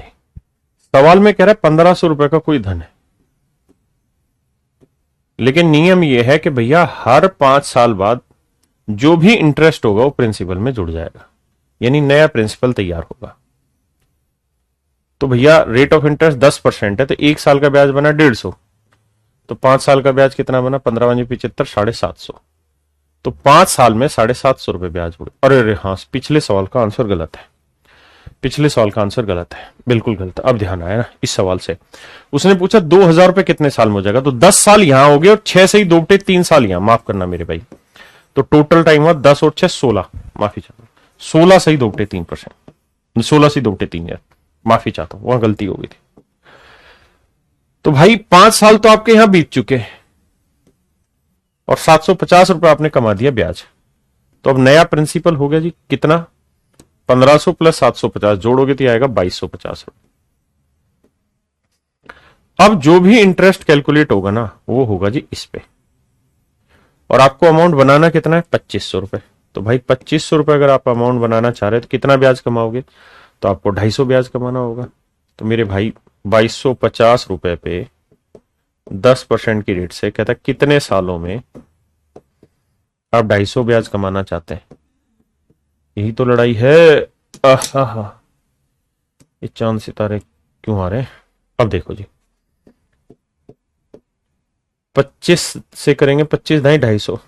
सवाल में कह रहा है 1500 रुपए का कोई धन है, लेकिन नियम यह है कि भैया हर 5 साल बाद जो भी इंटरेस्ट होगा वो प्रिंसिपल में जुड़ जाएगा, यानी नया प्रिंसिपल तैयार होगा। तो भैया रेट ऑफ इंटरेस्ट 10% है, तो 1 साल का ब्याज बना 150, तो 5 साल का ब्याज कितना बना? 15×75, 750। तो 5 साल में 750 रुपए ब्याज उड़े। अरे अरे हाँ, पिछले सवाल का आंसर गलत है, पिछले सवाल का आंसर गलत है, बिल्कुल गलत है। अब ध्यान आया ना इस सवाल से। उसने पूछा 2000 रुपए कितने साल में हो जाएगा, तो 10 साल यहां हो गए और 6 से ही 2/3 साल यहां, माफ करना मेरे भाई। तो टोटल टाइम हुआ 10 और 6 16, माफी चाहता हूं, 16 से ही 2/3%, 16 से 2/3 यार, माफी चाहता हूं, वहां गलती हो गई थी। तो भाई 5 साल तो आपके यहां बीत चुके और 750 रुपए आपने कमा दिया ब्याज। तो अब नया प्रिंसिपल हो गया जी कितना, 1500 प्लस 750 जोड़ोगे तो आएगा 2250 रुपए। अब जो भी इंटरेस्ट कैलकुलेट होगा ना वो होगा जी इस पे, और आपको अमाउंट बनाना कितना है 2500 रुपए। तो भाई 2500 रुपए अगर आप अमाउंट बनाना चाह रहे हो तो कितना ब्याज कमाओगे, तो आपको 250 ब्याज कमाना होगा। तो मेरे भाई 2250 रुपए पे 10% की रेट से कहता है कितने सालों में आप 250 ब्याज कमाना चाहते हैं। यही तो लड़ाई है। आहा, ये चांद सितारे क्यों आ रहे हैं। अब देखो जी 25 से करेंगे, 25 ढाई 250,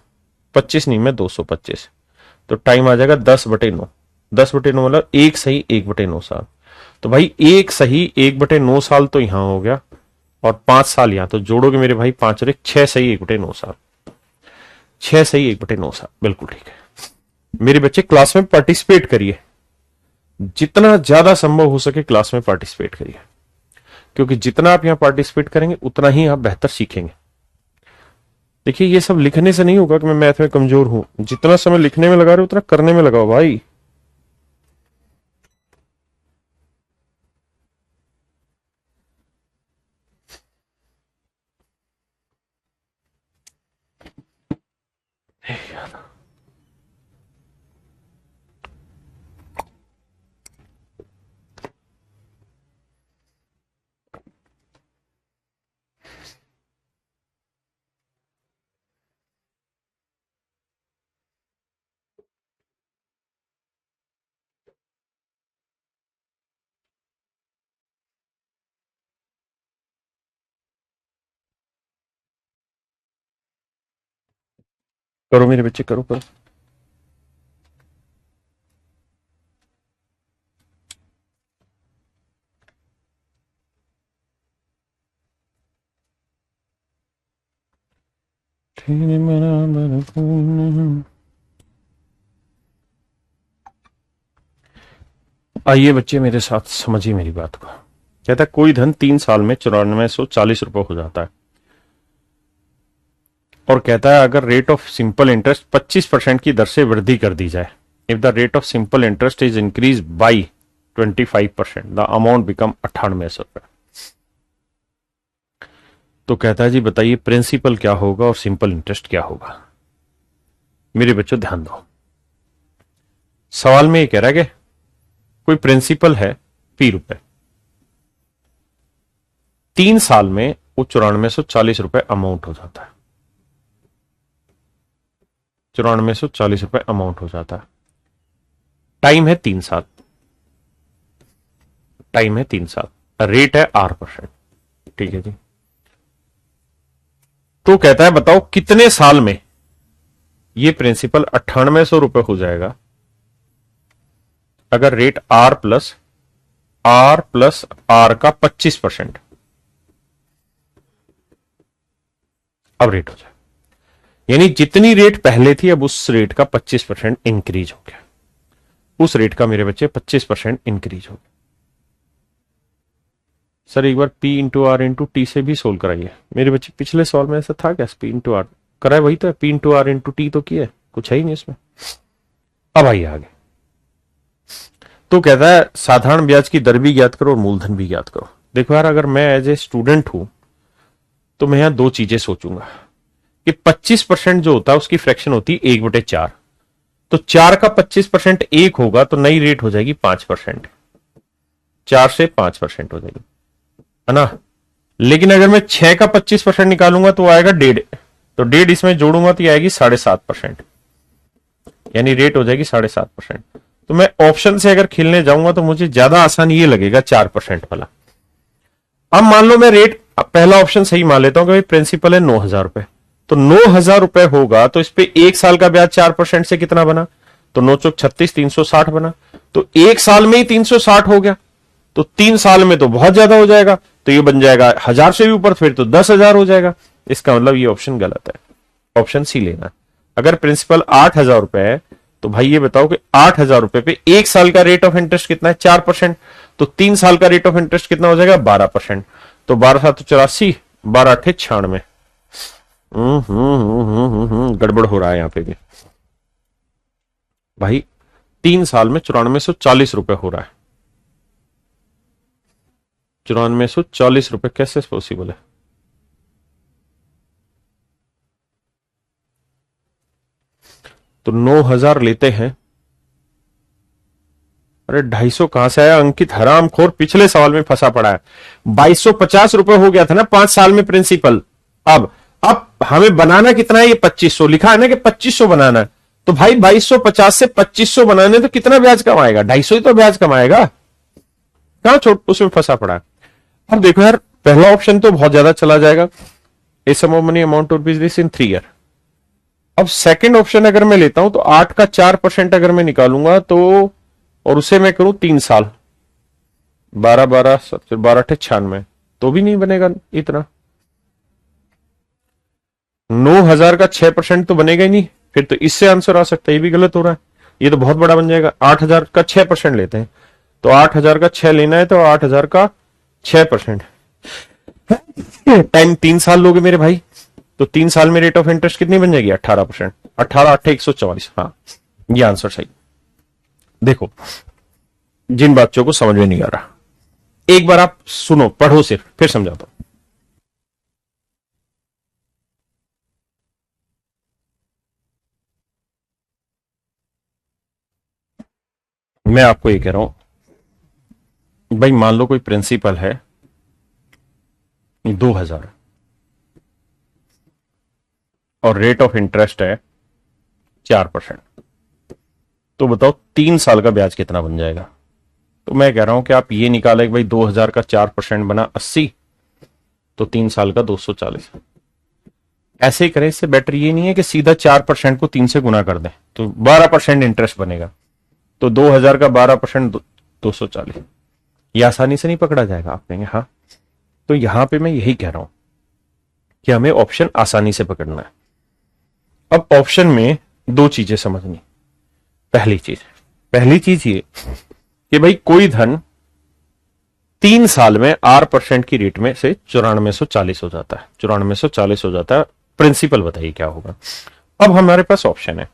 25 नहीं मैं 225, तो टाइम आ जाएगा 10/9। 10/9 मतलब 1 सही 1/9 साल। तो भाई 1 सही 1/9 साल तो यहां हो गया, और 5 साल यहां, तो जोड़ोगे मेरे भाई 5 और 1 6 सही 1/9 साल। 6 सही 1/9 साल, बिल्कुल ठीक है। मेरे बच्चे क्लास में पार्टिसिपेट करिए, जितना ज्यादा संभव हो सके क्लास में पार्टिसिपेट करिए, क्योंकि जितना आप यहां पार्टिसिपेट करेंगे उतना ही आप बेहतर सीखेंगे। देखिए ये सब लिखने से नहीं होगा कि मैं मैथ में कमजोर हूं, जितना समय लिखने में लगा रहे हो उतना करने में लगाओ भाई। करो मेरे बच्चे, करो करो। आइए बच्चे मेरे साथ समझिए मेरी बात को। कहता है कोई धन 3 साल में 9440 रुपए हो जाता है, और कहता है अगर रेट ऑफ सिंपल इंटरेस्ट 25% की दर से वृद्धि कर दी जाए, if the rate of simple interest is increase by 25%, the amount become 9800 रुपए। तो कहता है जी बताइए प्रिंसिपल क्या होगा और सिंपल इंटरेस्ट क्या होगा। मेरे बच्चों ध्यान दो, सवाल में ये कह रहा है कि कोई प्रिंसिपल है P रुपए, 3 साल में वो 9440 रुपए अमाउंट हो जाता है, 9440 रुपए अमाउंट हो जाता है। टाइम है 3 साल, टाइम है 3 साल, रेट है R%। ठीक है जी। तो कहता है बताओ कितने साल में ये प्रिंसिपल 9800 रुपए हो जाएगा अगर रेट R प्लस R का 25%। अब रेट हो जाए, यानी जितनी रेट पहले थी अब उस रेट का 25% इंक्रीज हो गया, उस रेट का मेरे बच्चे 25% इंक्रीज हो गया। सर एक बार P into R into T से भी सोल्व कराइए मेरे बच्चे। पिछले सवाल में ऐसा था क्या, P इंटू आर कराए, वही तो P into R into T तो किया है, कुछ है ही नहीं इसमें। अब आइए आगे। तो कहता है साधारण ब्याज की दर भी ज्ञात करो और मूलधन भी ज्ञात करो। देखो यार अगर मैं एज ए स्टूडेंट हूं तो मैं यहां 2 चीजें सोचूंगा कि 25% जो होता है उसकी फ्रैक्शन होती है 1/4, तो 4 का 25% 1 होगा तो नई रेट हो जाएगी 5%, 4 से 5% हो जाएगी, है ना। लेकिन अगर मैं 6 का 25% निकालूंगा तो आएगा 1.5, तो 1.5 इसमें जोड़ूंगा तो आएगी 7.5%, यानी रेट हो जाएगी 7.5%। तो मैं ऑप्शन से अगर खेलने जाऊंगा तो मुझे ज्यादा आसान ये लगेगा 4% वाला। अब मान लो मैं रेट पहला ऑप्शन सही मान लेता हूं कि भाई प्रिंसिपल है 9000 रुपए, तो 9000 रुपए होगा तो इस पे 1 साल का ब्याज 4% से कितना बना, तो 9 चौक 36 360 बना, तो 1 साल में ही 360 हो गया, तो 3 साल में तो बहुत ज्यादा हो जाएगा, तो ये बन जाएगा 1000 से भी ऊपर, फिर तो 10,000 हो जाएगा। इसका मतलब ये ऑप्शन गलत है, ऑप्शन सी लेना। अगर प्रिंसिपल 8000 रुपए है तो भाई ये बताओ कि 8000 रुपए पे 1 साल का रेट ऑफ इंटरेस्ट कितना है 4%, तो 3 साल का रेट ऑफ इंटरेस्ट कितना हो जाएगा 12%, तो 12 7 84, 12 8 96। गड़बड़ हो रहा है यहां पे भी। भाई 3 साल में 9440 रुपए हो रहा है। 9440 रुपए कैसे पॉसिबल है? तो 9,000 लेते हैं। अरे 250 कहां से आया? अंकित हरामखोर पिछले सवाल में फंसा पड़ा है। 2250 रुपए हो गया था ना 5 साल में प्रिंसिपल। अब हमें बनाना कितना है? ये 2500 लिखा है ना कि 2500 बनाना है। तो भाई 2250 से 2500 बनाने तो कितना ब्याज कमाएगा? 250 ही तो ब्याज कमाएगा। कहां छोट उसमें फंसा पड़ा है। अब देखो यार, पहला ऑप्शन तो बहुत ज्यादा चला जाएगा। A sum of money amount to business in 3 year. अब सेकंड ऑप्शन अगर मैं लेता हूं तो 8 का 4% अगर मैं निकालूंगा तो, और उसे मैं करूं 3 साल, 12 12 12 96, तो भी नहीं बनेगा इतना। 9,000 का 6% तो बनेगा ही नहीं। फिर तो इससे आंसर आ सकता है, ये भी गलत हो रहा है। ये तो बहुत बड़ा बन जाएगा। 8,000 का 6% लेते हैं, तो 8,000 का 6 लेना है, तो 8,000 का 6% टाइम 3 साल लोगे मेरे भाई, तो 3 साल में रेट ऑफ इंटरेस्ट कितनी बन जाएगी? 18%। 18 8 144। हाँ, ये आंसर सही। देखो, जिन बच्चों को समझ में नहीं आ रहा, एक बार आप सुनो, पढ़ो सिर्फ, फिर समझाता हूं। मैं आपको ये कह रहा हूं भाई, मान लो कोई प्रिंसिपल है 2,000 और रेट ऑफ इंटरेस्ट है 4%। तो बताओ 3 साल का ब्याज कितना बन जाएगा? तो मैं कह रहा हूं कि आप ये निकाले कि भाई 2,000 का 4% बना 80, तो 3 साल का 240। ऐसे ही करें, इससे बेटर ये नहीं है कि सीधा 4% को 3 से गुना कर दें, तो 12% इंटरेस्ट बनेगा। तो 2,000 का 12% 240। ये आसानी से नहीं पकड़ा जाएगा? आप कहेंगे हाँ। तो यहां पे मैं यही कह रहा हूं कि हमें ऑप्शन आसानी से पकड़ना है। अब ऑप्शन में 2 चीजें समझनी। पहली चीज ये कि भाई कोई धन 3 साल में 8% की रेट में से 9440 हो जाता है। 9440 हो जाता है। प्रिंसिपल बताइए क्या होगा? अब हमारे पास ऑप्शन है।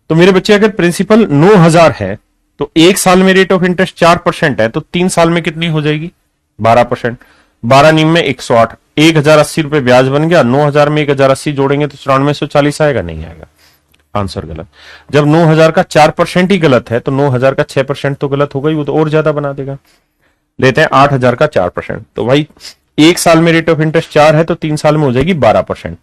तो मेरे बच्चे, अगर प्रिंसिपल 9,000 है तो 1 साल में रेट ऑफ इंटरेस्ट 4% है, तो 3 साल में कितनी हो जाएगी? 12%। 12 नीम में 108, 1,080 रुपए ब्याज बन गया। 9,000 में 1,080 जोड़ेंगे तो 9440 आएगा? नहीं आएगा। आंसर गलत। जब 9,000 का 4% ही गलत है, तो 9,000 का 6% तो गलत होगा ही, वो तो और ज्यादा बना देगा। लेते हैं 8,000 का 4%। तो भाई 1 साल में रेट ऑफ इंटरेस्ट 4 है, तो 3 साल में हो जाएगी 12%।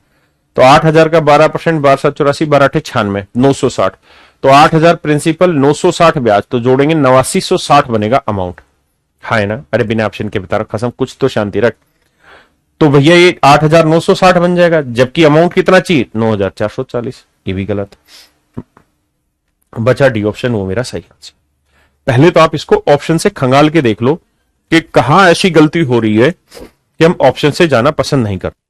तो 8,000 का 12%, 12/7 84, 12/8 96, 960। तो 8,000 प्रिंसिपल, 960 ब्याज, तो जोड़ेंगे 8960 बनेगा अमाउंट। हाँ है ना? अरे बिना ऑप्शन के बता रहा, कसम कुछ तो शांति रख। तो भैया ये 8,960 बन जाएगा, जबकि अमाउंट कितना चाहिए? 9,440। ये भी गलत। बचा डी ऑप्शन, वो मेरा सही आंसर। पहले तो आप इसको ऑप्शन से खंगाल के देख लो कि कहां ऐसी गलती हो रही है कि हम ऑप्शन से जाना पसंद नहीं करते।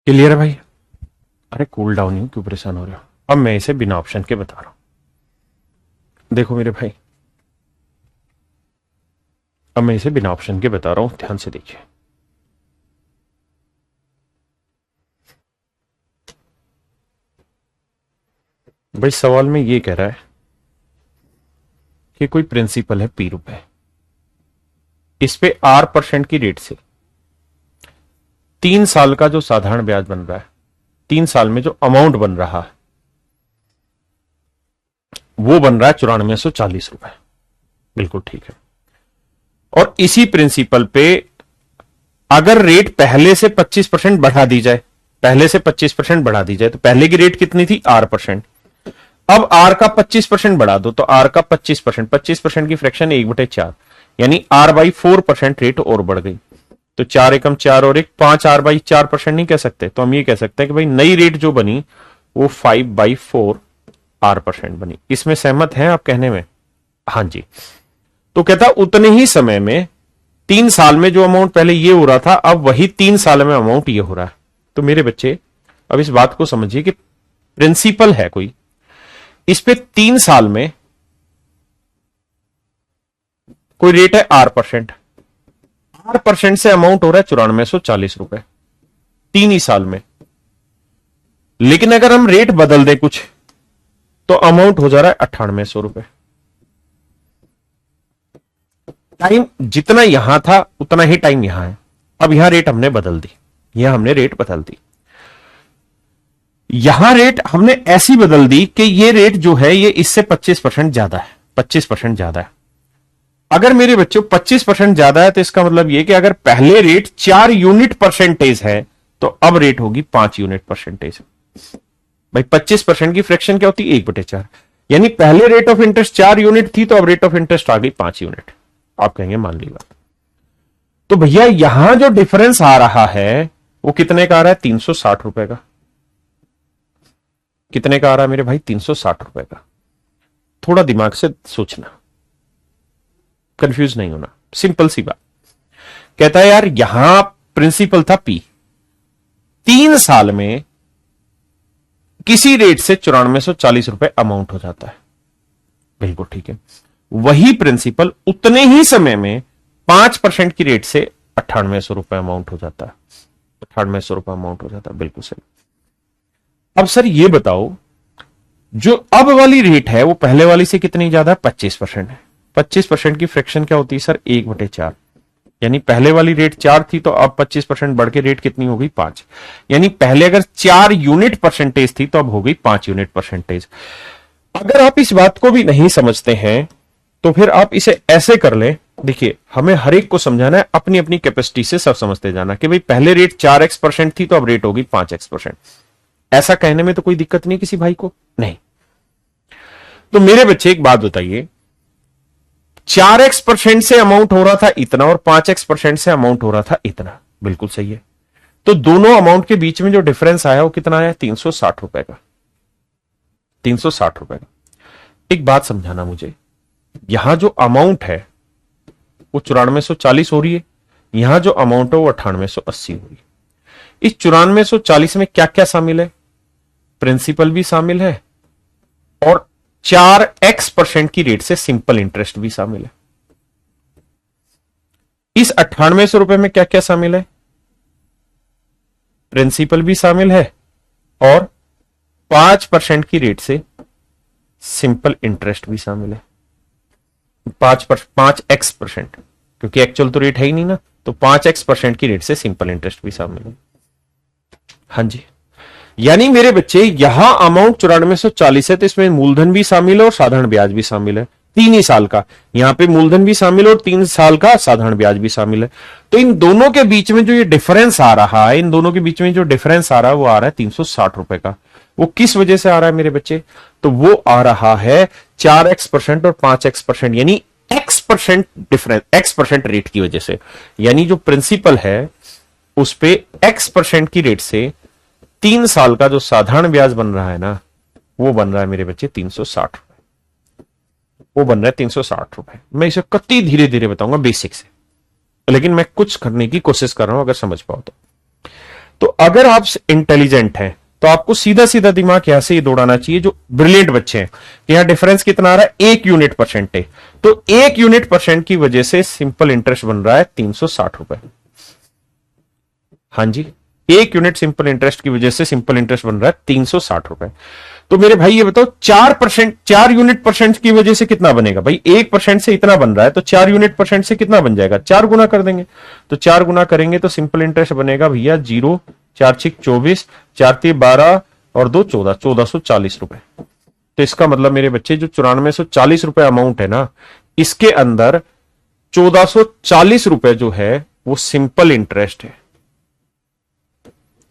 क्लियर है भाई? अरे कूल डाउन ही, क्यों परेशान हो रहे हो? अब मैं इसे बिना ऑप्शन के बता रहा हूं। देखो मेरे भाई, अब मैं इसे बिना ऑप्शन के बता रहा हूं, ध्यान से देखिए। भाई सवाल में ये कह रहा है कि कोई प्रिंसिपल है ₹P, इस पे R% की रेट से 3 साल का जो साधारण ब्याज बन रहा है, 3 साल में जो अमाउंट बन रहा है वो बन रहा है ₹9440। बिल्कुल ठीक है। और इसी प्रिंसिपल पे अगर रेट पहले से 25% बढ़ा दी जाए, पहले से 25% बढ़ा दी जाए, तो पहले की रेट कितनी थी R%, अब R का 25% बढ़ा दो तो R का 25%, 25% की फ्रैक्शन 1/4, यानी R/4% रेट और बढ़ गई। तो 4 एकम 4 और 1 5 R/4% नहीं कह सकते, तो हम ये कह सकते हैं कि भाई नई रेट जो बनी वो 5/4 R% बनी। इसमें सहमत हैं आप कहने में? हां जी। तो कहता उतने ही समय में 3 साल में जो अमाउंट पहले ये हो रहा था, अब वही 3 साल में अमाउंट ये हो रहा है। तो मेरे बच्चे अब इस बात को समझिए कि प्रिंसिपल है कोई, इस पे 3 साल में कोई रेट है R% से अमाउंट हो रहा है ₹9440 3 ही साल में। लेकिन अगर हम रेट बदल दें कुछ तो अमाउंट हो जा रहा है ₹9800। टाइम जितना यहां था उतना ही टाइम यहां है। अब यहां रेट हमने बदल दी, यहां हमने रेट बदल दी, यहां रेट हमने ऐसी बदल दी कि ये रेट जो है ये इससे 25% ज्यादा है, 25% ज्यादा है। अगर मेरे बच्चों 25% ज्यादा है तो इसका मतलब ये कि अगर पहले रेट 4 यूनिट परसेंटेज है तो अब रेट होगी 5 यूनिट परसेंटेज। भाई 25% की फ्रैक्शन क्या होती है? 1/4, यानी पहले रेट ऑफ इंटरेस्ट 4 यूनिट थी तो अब रेट ऑफ इंटरेस्ट आ गई 5 यूनिट। आप कहेंगे मान ली बात। तो भैया यहां जो डिफरेंस आ रहा है वो कितने का आ रहा है? ₹360 का। कितने का आ रहा है मेरे भाई? ₹360 का। थोड़ा दिमाग से सोचना, कंफ्यूज नहीं होना, सिंपल सी बात। कहता है यार यहां प्रिंसिपल था P, 3 साल में किसी रेट से ₹9440 अमाउंट हो जाता है। बिल्कुल ठीक है। वही प्रिंसिपल उतने ही समय में 5% की रेट से ₹9800 अमाउंट हो जाता है। ₹9800 अमाउंट हो जाता है। बिल्कुल सही। अब सर ये बताओ जो अब वाली रेट है वो पहले वाली से कितनी ज्यादा है? 25% है। 25% की फ्रैक्शन क्या होती है सर? 1/4, यानी पहले वाली रेट 4 थी तो अब 25% बढ़ के रेट कितनी हो गई? 5। यानी पहले अगर 4 यूनिट परसेंटेज थी तो अब हो गई 5 यूनिट परसेंटेज। अगर आप इस बात को भी नहीं समझते हैं तो फिर आप इसे ऐसे कर लें। देखिए हमें हर एक को समझाना है, अपनी अपनी कैपेसिटी से सब समझते जाना कि भाई पहले रेट 4x% थी तो अब रेट होगी 5x%। ऐसा कहने में तो कोई दिक्कत नहीं किसी भाई को? नहीं। तो मेरे बच्चे एक बात बताइए, 4x% से अमाउंट हो रहा था इतना और 5x% से अमाउंट हो रहा था इतना। बिल्कुल सही है। तो दोनों अमाउंट के बीच में जो डिफरेंस आया वो कितना आया? ₹360 का। ₹360 का। एक बात समझाना मुझे, यहां जो अमाउंट है वो 9440 हो रही है, यहां जो अमाउंट है वो 9880 हो रही है। इस 9440 में क्या क्या शामिल है? प्रिंसिपल भी शामिल है और 4x% की रेट से सिंपल इंटरेस्ट भी शामिल है। इस ₹9800 में क्या क्या शामिल है? प्रिंसिपल भी शामिल है और 5% की रेट से सिंपल इंटरेस्ट भी शामिल है। 5x%, क्योंकि एक्चुअल तो रेट है ही नहीं ना, तो 5x% की रेट से सिंपल इंटरेस्ट भी शामिल है। हां जी, यानी मेरे बच्चे यहां अमाउंट 9440 है तो इसमें मूलधन भी शामिल है और साधारण ब्याज भी शामिल है। 3 ही साल का, यहां पे मूलधन भी शामिल और 3 साल का साधारण ब्याज भी शामिल है। तो इन दोनों के बीच में जो ये डिफरेंस आ रहा है, इन दोनों के बीच में जो डिफरेंस आ रहा है वो आ रहा है ₹360 का। वो किस वजह से आ रहा है मेरे बच्चे? तो वो आ रहा है 4x% और 5x%, यानी x% डिफरेंस, x% रेट की वजह से। यानी जो प्रिंसिपल है उस पे x% की रेट से 3 साल का जो साधारण ब्याज बन रहा है ना, वो बन रहा है मेरे बच्चे ₹360। वो बन रहा है ₹360। मैं इसे कति धीरे धीरे बताऊंगा बेसिक से, लेकिन मैं कुछ करने की कोशिश कर रहा हूं, अगर समझ पाओ तो अगर आप इंटेलिजेंट हैं तो आपको सीधा सीधा दिमाग यहां से ये दौड़ाना चाहिए, जो ब्रिलियंट बच्चे हैं। यहां डिफरेंस कितना आ रहा है? 1 यूनिट परसेंटेज। तो 1 यूनिट परसेंट की वजह से सिंपल इंटरेस्ट बन रहा है ₹360। हां जी, 1 यूनिट सिंपल इंटरेस्ट की वजह से सिंपल इंटरेस्ट बन रहा है 360 रुपए। तो मेरे भाई ये बताओ 4%, 4 यूनिट परसेंट की वजह से कितना बनेगा भाई? 1% से इतना बन रहा है तो 4 यूनिट परसेंट से कितना बन जाएगा? 4 गुना कर देंगे। तो 4 गुना करेंगे तो सिंपल इंटरेस्ट बनेगा भैया 0, 4 6 24, 4 3 12 और 2 14, 1440 रुपए। तो इसका मतलब मेरे बच्चे जो 9440 रुपए अमाउंट है ना, इसके अंदर 1440 रुपए जो है वो सिंपल इंटरेस्ट है,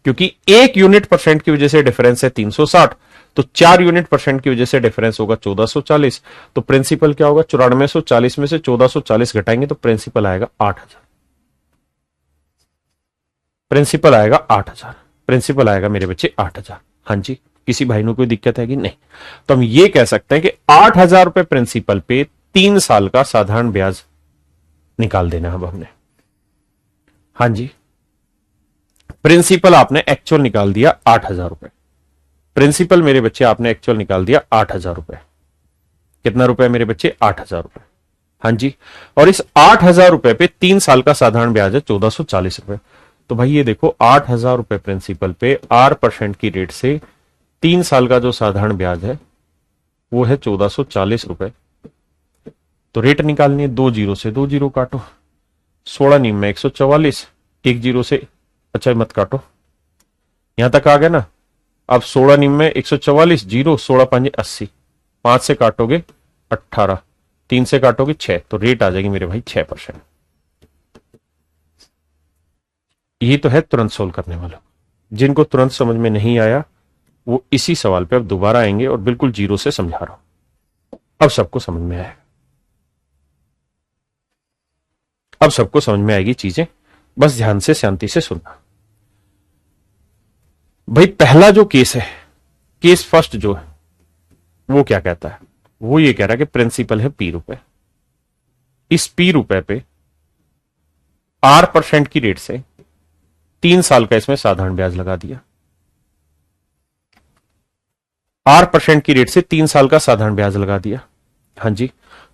क्योंकि 1 यूनिट परसेंट की वजह से डिफरेंस है 360, तो 4 यूनिट परसेंट की वजह से डिफरेंस होगा 1440। तो प्रिंसिपल क्या होगा? 9440 में से 1440 घटाएंगे तो प्रिंसिपल आएगा 8000। प्रिंसिपल आएगा 8000। प्रिंसिपल आएगा मेरे बच्चे 8000। हाँ जी, किसी भाई ने कोई दिक्कत है कि नहीं? तो हम ये कह सकते हैं कि 8000 रुपए प्रिंसिपल पे 3 साल का साधारण ब्याज निकाल देना अब हमने। हाँ जी, प्रिंसिपल आपने एक्चुअल निकाल दिया 8000 रुपए। प्रिंसिपल मेरे बच्चे आपने एक्चुअल निकाल दिया 8000 रुपए। कितना रुपए मेरे बच्चे? 8000 रुपए। हाँ जी, और इस 8000 रुपए पे 3 साल का साधारण ब्याज है 1440 रुपए। तो भाई ये देखो 8000 रुपए प्रिंसिपल पे 8% की रेट से 3 साल का जो साधारण ब्याज है वो है 1440 रुपए। तो रेट निकालनी है, 2 जीरो से 2 जीरो काटो, 16 निम में 144, 1 जीरो से, अच्छा मत काटो, यहां तक आ गया ना। अब 16 निम में 144, जीरो, 16 5 80, 5 से काटोगे 18, 3 से काटोगे 6, तो रेट आ जाएगी मेरे भाई 6%। यही तो है तुरंत सोल्व करने वाला। जिनको तुरंत समझ में नहीं आया वो इसी सवाल पे अब दोबारा आएंगे, और बिल्कुल जीरो से समझा रहा हूं। अब सबको समझ में आएगा, अब सबको समझ में आएगी चीजें, बस ध्यान से शांति से सुनना। भाई पहला जो केस है, केस फर्स्ट जो है, वो क्या कहता है? वो ये कह रहा है कि प्रिंसिपल है P रुपए, इस P रुपए पे 8% की रेट से 3 साल का इसमें साधारण ब्याज लगा दिया। 8% की रेट से 3 साल का साधारण ब्याज लगा दिया। हाँ जी,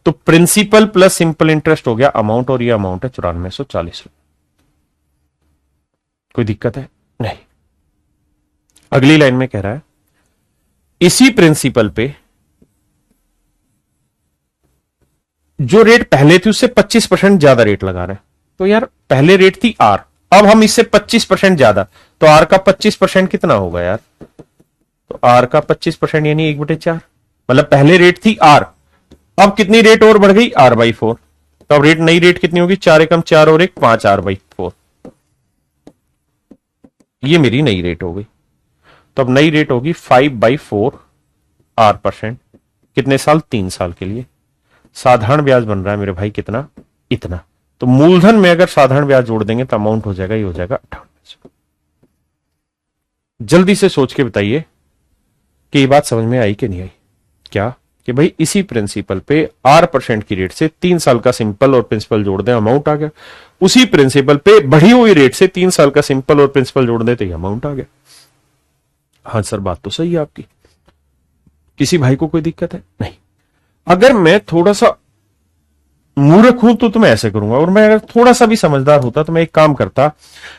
तो प्रिंसिपल प्लस सिंपल इंटरेस्ट हो गया अमाउंट, और ये अमाउंट है 9440 रुपए। कोई दिक्कत है? नहीं। अगली लाइन में कह रहा है इसी प्रिंसिपल पे जो रेट पहले थी उससे 25% ज्यादा रेट लगा रहे हैं। तो यार पहले रेट थी R, अब हम इससे 25% ज्यादा, तो R का 25% कितना होगा यार? तो R का 25% यानी 1/4, मतलब पहले रेट थी R, अब कितनी रेट और बढ़ गई? R/4। तो अब रेट, नई रेट कितनी होगी? 4 एकम 4 और 1 5, R/4। ये मेरी नई रेट हो गई। तो अब नई रेट होगी 5/4 R%। कितने साल? 3 साल के लिए। साधारण ब्याज बन रहा है मेरे भाई कितना? इतना। तो मूलधन में अगर साधारण ब्याज जोड़ देंगे तो अमाउंट हो जाएगा, ये हो जाएगा 9800। जल्दी से सोच के बताइए कि ये बात समझ में आई कि नहीं आई? क्या कि भाई इसी प्रिंसिपल पे 8% की रेट से 3 साल का सिंपल और प्रिंसिपल जोड़ दें, अमाउंट आ गया। उसी प्रिंसिपल पे बढ़ी हुई रेट से 3 साल का सिंपल और प्रिंसिपल जोड़ दें तो ये अमाउंट आ गया। हाँ सर, बात तो सही है आपकी। किसी भाई को कोई दिक्कत है? नहीं। अगर मैं थोड़ा सा मूर्ख हूं तो मैं ऐसे करूंगा, और मैं अगर थोड़ा सा भी समझदार होता तो मैं एक काम करता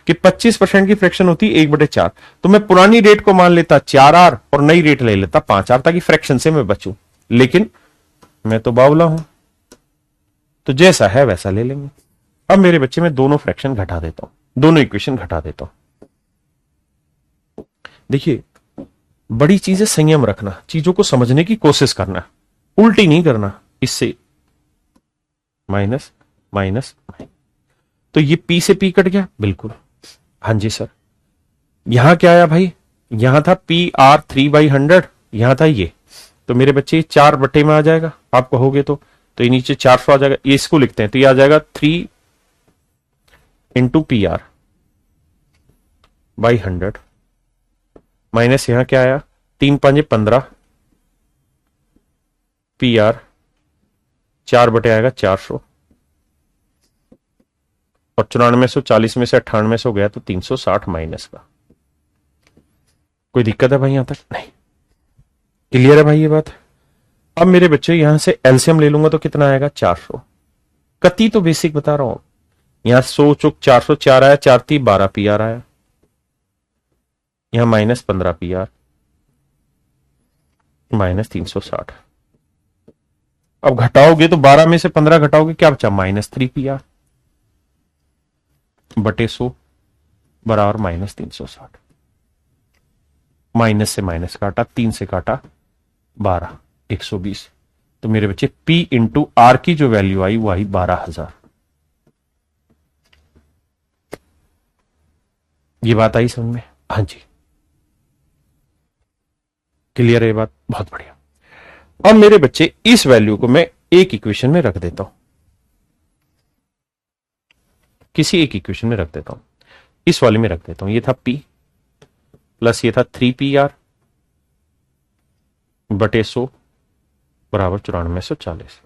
कि 25% की फ्रैक्शन होती 1/4, तो मैं पुरानी रेट को मान लेता 4R और नई रेट ले लेता 5R, ताकि फ्रैक्शन से मैं बचूं। लेकिन मैं तो बावला हूं, तो जैसा है वैसा ले लेंगे। अब मेरे बच्चे में दोनों फ्रैक्शन घटा देता हूं, दोनों इक्वेशन घटा देता हूं। देखिए, बड़ी चीज है संयम रखना, चीजों को समझने की कोशिश करना, उल्टी नहीं करना। इससे माइनस माइनस, तो ये P से P कट गया, बिल्कुल। हाँ जी सर, यहां क्या आया भाई? यहां था PR 3/100, यहां था ये, तो मेरे बच्चे 4 बटे में आ जाएगा, आप कहोगे तो ये नीचे 400 आ जाएगा। ये इसको लिखते हैं तो ये आ जाएगा 3 × PR/100 माइनस यहां क्या आया? 3 5 15, PR 4 बटे आएगा 400, और 9440 में से 9800 गया तो 360 माइनस का। कोई दिक्कत है भाई यहां तक? नहीं। क्लियर है भाई ये बात? अब मेरे बच्चे यहां से एलसीएम ले लूंगा तो कितना आएगा? 400। कति तो बेसिक बता रहा हूं, यहां 100 चुक 404 आया, 4 3 12 PR आया। यहां -15 PR, -360। अब घटाओगे तो 12 में से 15 घटाओगे, क्या बचा? -3 PR बटे 100 बराबर -360। माइनस से माइनस काटा, 3 से काटा 12, 120। तो मेरे बच्चे P इंटू R की जो वैल्यू आई वो आई 12,000। ये बात आई समझ में? हाँ जी, क्लियर है ये बात? बहुत बढ़िया। अब मेरे बच्चे इस वैल्यू को मैं एक इक्वेशन में रख देता हूं, किसी एक इक्वेशन में रख देता हूं, इस वाले में रख देता हूं। ये था P प्लस ये था 3PR बटे 100 बराबर 9440।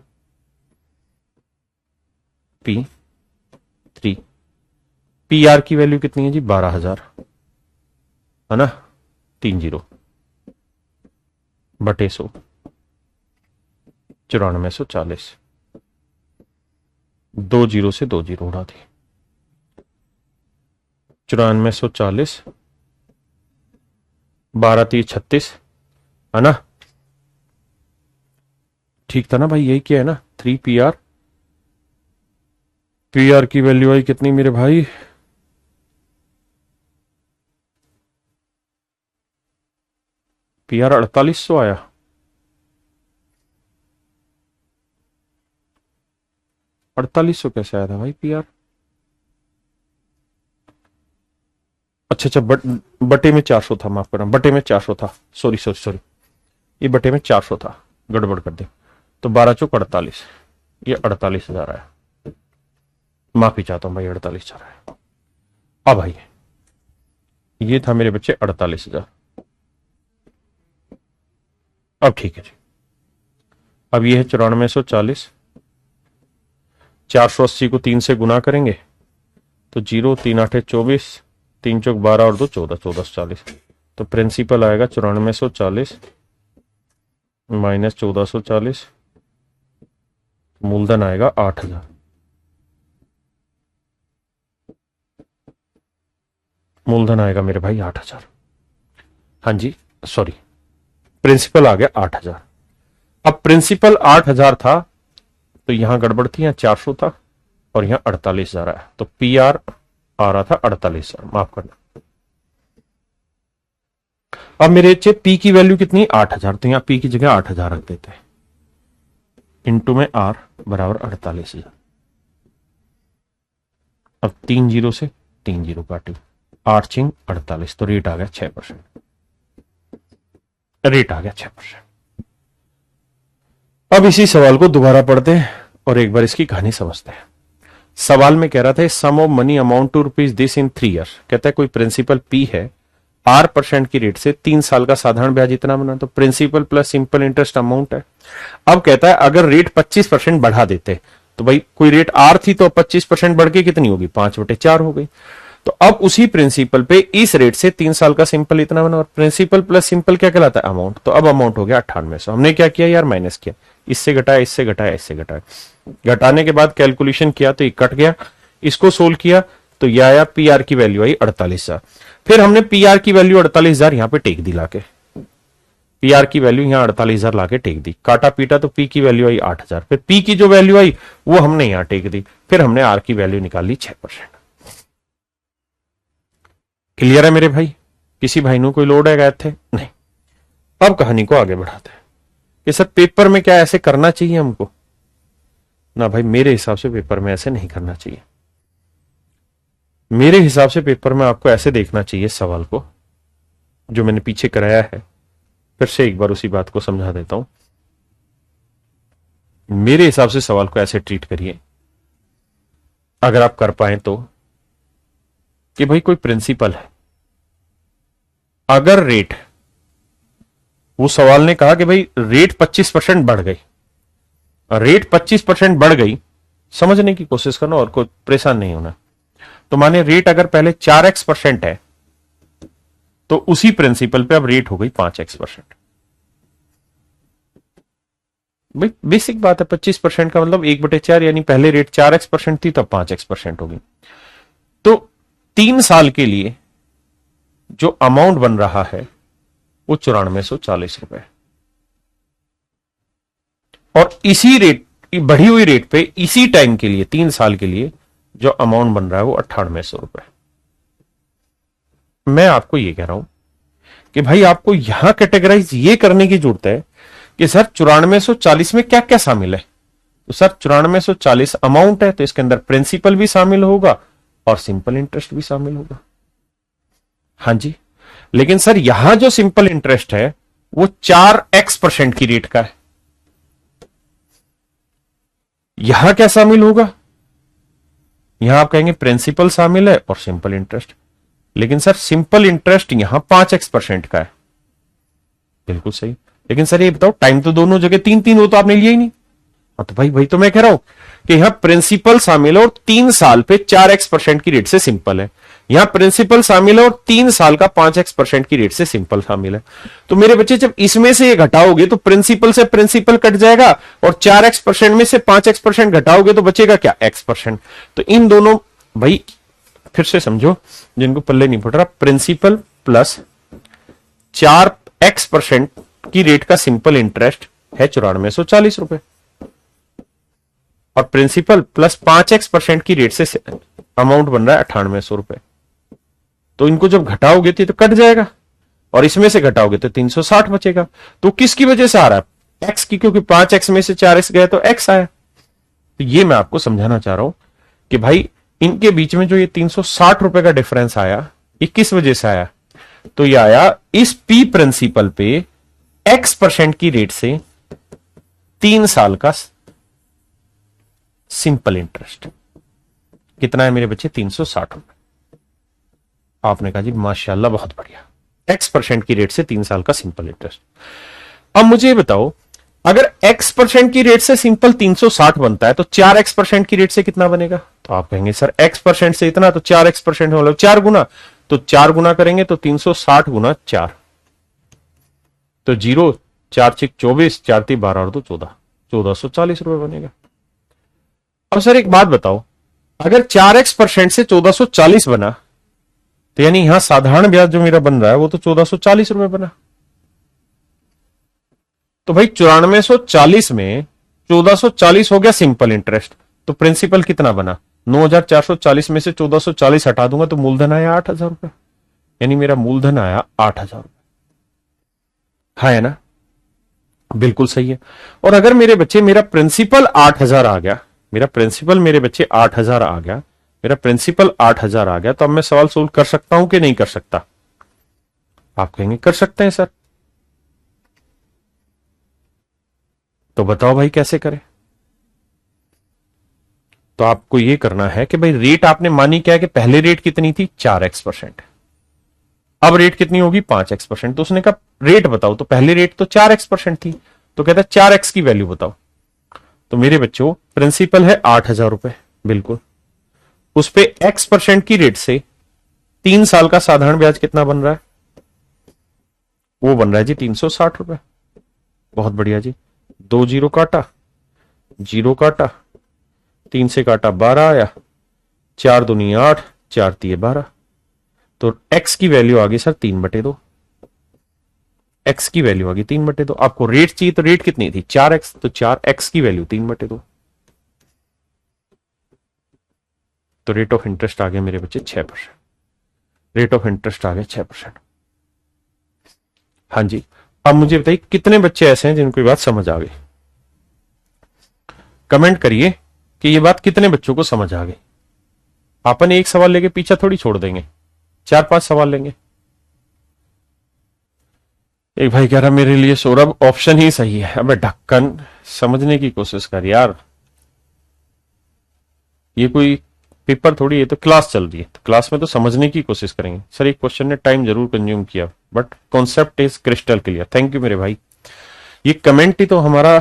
P3 PR की वैल्यू कितनी है जी? 12,000 है ना, 30 बटे 100 9440। 2 जीरो से 2 जीरो उड़ा दी, 9440 12 3 36 है ना, ठीक था ना भाई? यही क्या है ना, 3PR। PR की वैल्यू आई कितनी मेरे भाई? PR 4800 आया। $4800 कैसे आया था भाई PR? अच्छा, बटे में 400 था, माफ करना, बटे में 400 था, सॉरी सॉरी सॉरी, ये बटे में 400 था, गड़बड़ कर दे। तो 12 चौक 48, ये 48,000 आया। माफी चाहता हूं भाई, 48,000 आया। अब भाई ये था मेरे बच्चे 48,000। अब ठीक है जी, अब ये है 9440, 480 को 3 से गुना करेंगे तो 0, 3 8 24, 3 चौक 12 और 2 14, 1440। तो प्रिंसिपल आएगा 9440 माइनस 1440, मूलधन आएगा 8,000। मूलधन आएगा मेरे भाई 8,000। हाँ जी सॉरी, प्रिंसिपल आ गया 8,000। अब प्रिंसिपल 8,000 था तो यहां गड़बड़ थी, यहां 400 था और यहां 48,000 आया, तो PR आ रहा था 48,000, माफ करना। अब मेरे बच्चे P की वैल्यू कितनी? 8,000, तो यहां P की जगह 8,000 रख देते हैं, इंटू में R बराबर 48,000। अब 3 जीरो से 3 जीरो काटी, 8 छिंग 48, तो रेट आ गया 6%। रेट आ गया 6%। अब इसी सवाल को दोबारा पढ़ते हैं और एक बार इसकी कहानी समझते हैं। सवाल में कह रहा था sum of money amount to rupees this in 3 years. कहता है कोई प्रिंसिपल P है, R% की रेट से 3 साल का साधारण ब्याज इतना बना, तो principal plus simple interest amount है। अब कहता है अगर रेट 25% बढ़ा देते, तो भाई कोई रेट R थी तो 25% बढ़ के कितनी होगी? 5/4 हो गई। तो अब उसी प्रिंसिपल पे इस रेट से 3 साल का सिंपल इतना बना, और प्रिंसिपल प्लस सिंपल क्या कहलाता है? अमाउंट। तो अब अमाउंट हो गया 9800। हमने क्या किया यार? माइनस किया, इससे घटाया, इससे घटाया, इससे घटाया। घटाने के बाद कैलकुलेशन किया तो ये कट गया, इसको सोल्व किया तो यह आया PR की वैल्यू आई 48,000। फिर हमने PR की वैल्यू 48,000 यहां पे टेक दी लाके, PR की वैल्यू यहां 48,000 लाके टेक दी, काटा पीटा तो P की वैल्यू आई 8,000। फिर P की जो वैल्यू आई वो हमने यहां टेक दी, फिर हमने R की वैल्यू निकाल ली 6%। क्लियर है मेरे भाई? किसी भाई ने कोई लोड है गए थे? नहीं। अब कहानी को आगे बढ़ाते हैं कि सर पेपर में क्या ऐसे करना चाहिए हमको? ना भाई, मेरे हिसाब से पेपर में ऐसे नहीं करना चाहिए। मेरे हिसाब से पेपर में आपको ऐसे देखना चाहिए सवाल को, जो मैंने पीछे कराया है, फिर से एक बार उसी बात को समझा देता हूं। मेरे हिसाब से सवाल को ऐसे ट्रीट करिए, अगर आप कर पाए तो, कि भाई कोई प्रिंसिपल है, अगर रेट, वो सवाल ने कहा कि भाई रेट 25% बढ़ गई, रेट 25% बढ़ गई, समझने की कोशिश करना और कोई परेशान नहीं होना। तो माने रेट अगर पहले 4x% है तो उसी प्रिंसिपल पे अब रेट हो गई 5x%। भाई बेसिक बात है, 25% का मतलब 1/4, यानी पहले रेट 4x% थी तब 5x% होगी। तो 3 साल के लिए जो अमाउंट बन रहा है वो 9440 रुपए। और इसी रेट, बढ़ी हुई रेट पे इसी टाइम के लिए 3 साल के लिए जो अमाउंट बन रहा है वो 9800 रुपए। मैं आपको ये कह रहा हूं कि भाई आपको यहां कैटेगराइज ये करने की जरूरत है कि सर 9440 में क्या क्या शामिल है। तो सर 9440 अमाउंट है, तो इसके अंदर प्रिंसिपल भी शामिल होगा और सिंपल इंटरेस्ट भी शामिल होगा। हाँ जी, लेकिन सर यहां जो सिंपल इंटरेस्ट है वो 4x% की रेट का है। यहां क्या शामिल होगा, यहां आप कहेंगे प्रिंसिपल शामिल है और सिंपल इंटरेस्ट, लेकिन सर सिंपल इंटरेस्ट यहां 5x% का है। बिल्कुल सही, लेकिन सर ये बताओ टाइम तो दोनों जगह 3-3 हो, तो आपने लिया ही नहीं। हाँ तो भाई तो मैं कह रहा हूं कि यहां प्रिंसिपल शामिल है और 3 साल पे 4x% की रेट से सिंपल है, यहां प्रिंसिपल शामिल है और 3 साल का 5x% की रेट से सिंपल शामिल है। तो मेरे बच्चे जब इसमें से ये घटाओगे तो प्रिंसिपल से प्रिंसिपल कट जाएगा और 4x% में से 5x% घटाओगे तो बचेगा क्या, x%। तो इन दोनों, भाई फिर से समझो जिनको पल्ले नहीं पड़ रहा, प्रिंसिपल प्लस 4x% की रेट का सिंपल इंटरेस्ट है 9440 रुपए, और प्रिंसिपल प्लस 5x% की रेट से अमाउंट बन रहा है 9800 रुपए। तो इनको जब घटाओगे तो कट जाएगा और इसमें से घटाओगे तो 360 बचेगा। तो किसकी वजह से आ रहा है, एक्स की, क्योंकि 5x में से 4x गए तो x आया। तो ये मैं आपको समझाना चाह रहा हूं कि भाई इनके बीच में जो ये 360 रुपए का डिफरेंस आया, ये किस वजह से आया। तो ये आया इस पी प्रिंसिपल पे x% की रेट से 3 साल का सिंपल इंटरेस्ट। कितना है मेरे बच्चे, 360 रुपए। आपने कहा जी माशाल्लाह बहुत बढ़िया, x% की रेट से 3 साल का सिंपल इंटरेस्ट। अब मुझे बताओ, अगर x% की रेट से सिंपल 360 बनता है तो 4x% की रेट से कितना बनेगा। तो आप कहेंगे सर x% से इतना, तो 4x% मतलब 4 गुना, तो 4 गुना करेंगे तो 360 गुना 4, तो 0, 4 6 24, 4 3 12 और 2 14, 1440 रुपए बनेगा। अब सर एक बात बताओ, अगर 4x% से 1440 बना तो यानी यहां साधारण ब्याज जो मेरा बन रहा है वो तो 1440 रुपए बना। तो भाई 9440 में 1440 हो गया सिंपल इंटरेस्ट, तो प्रिंसिपल कितना बना, 9440 में से 1440 हटा दूंगा तो मूलधन आया 8000 रुपए, यानी मेरा मूलधन आया 8000 रुपए। हाँ है ना, बिल्कुल सही है। और अगर मेरे बच्चे मेरा प्रिंसिपल 8000 आ गया, मेरा प्रिंसिपल मेरे बच्चे 8000 आ गया, मेरा प्रिंसिपल 8000 आ गया, तो अब मैं सवाल सोल्व कर सकता हूं कि नहीं कर सकता। आप कहेंगे कर सकते हैं सर। तो बताओ भाई कैसे करें। तो आपको यह करना है कि भाई रेट आपने मानी क्या है कि पहले रेट कितनी थी, 4x%, अब रेट कितनी होगी 5x%। तो उसने कहा रेट बताओ, तो पहले रेट तो 4x% थी, तो कहता है 4x की वैल्यू बताओ। तो मेरे बच्चों प्रिंसिपल है 8000 रुपए, बिल्कुल, उस पे x% की रेट से 3 साल का साधारण ब्याज कितना बन रहा है, वो बन रहा है जी 360 रुपए। बहुत बढ़िया जी, 2 जीरो काटा, जीरो काटा, 3 से काटा 12 आया, 4 दूनी 8, 4 तिये 12, तो x की वैल्यू आ गई सर 3/2। x की वैल्यू आ गई 3/2। आपको रेट चाहिए तो रेट कितनी थी 4x, तो 4x की वैल्यू 3/2। तो रेट ऑफ इंटरेस्ट आ गया मेरे बच्चे 6%। रेट ऑफ इंटरेस्ट आ गया 6%। हाँ जी, अब मुझे बताइए कितने बच्चे ऐसे हैं जिनको ये बात समझ आ गई। कमेंट करिए कि ये बात कितने बच्चों को समझ आ गई। अपन एक सवाल लेके पीछा थोड़ी छोड़ देंगे, 4-5 सवाल लेंगे। एक भाई कह रहा मेरे लिए सौरभ ऑप्शन ही सही है। अबे ढक्कन, समझने की कोशिश कर यार, ये कोई पेपर थोड़ी है, तो क्लास चल रही है, तो क्लास में तो समझने की कोशिश करेंगे। सर एक क्वेश्चन ने टाइम जरूर कंज्यूम किया but concept is crystal clear. Thank you मेरे भाई, ये कमेंट ही तो हमारा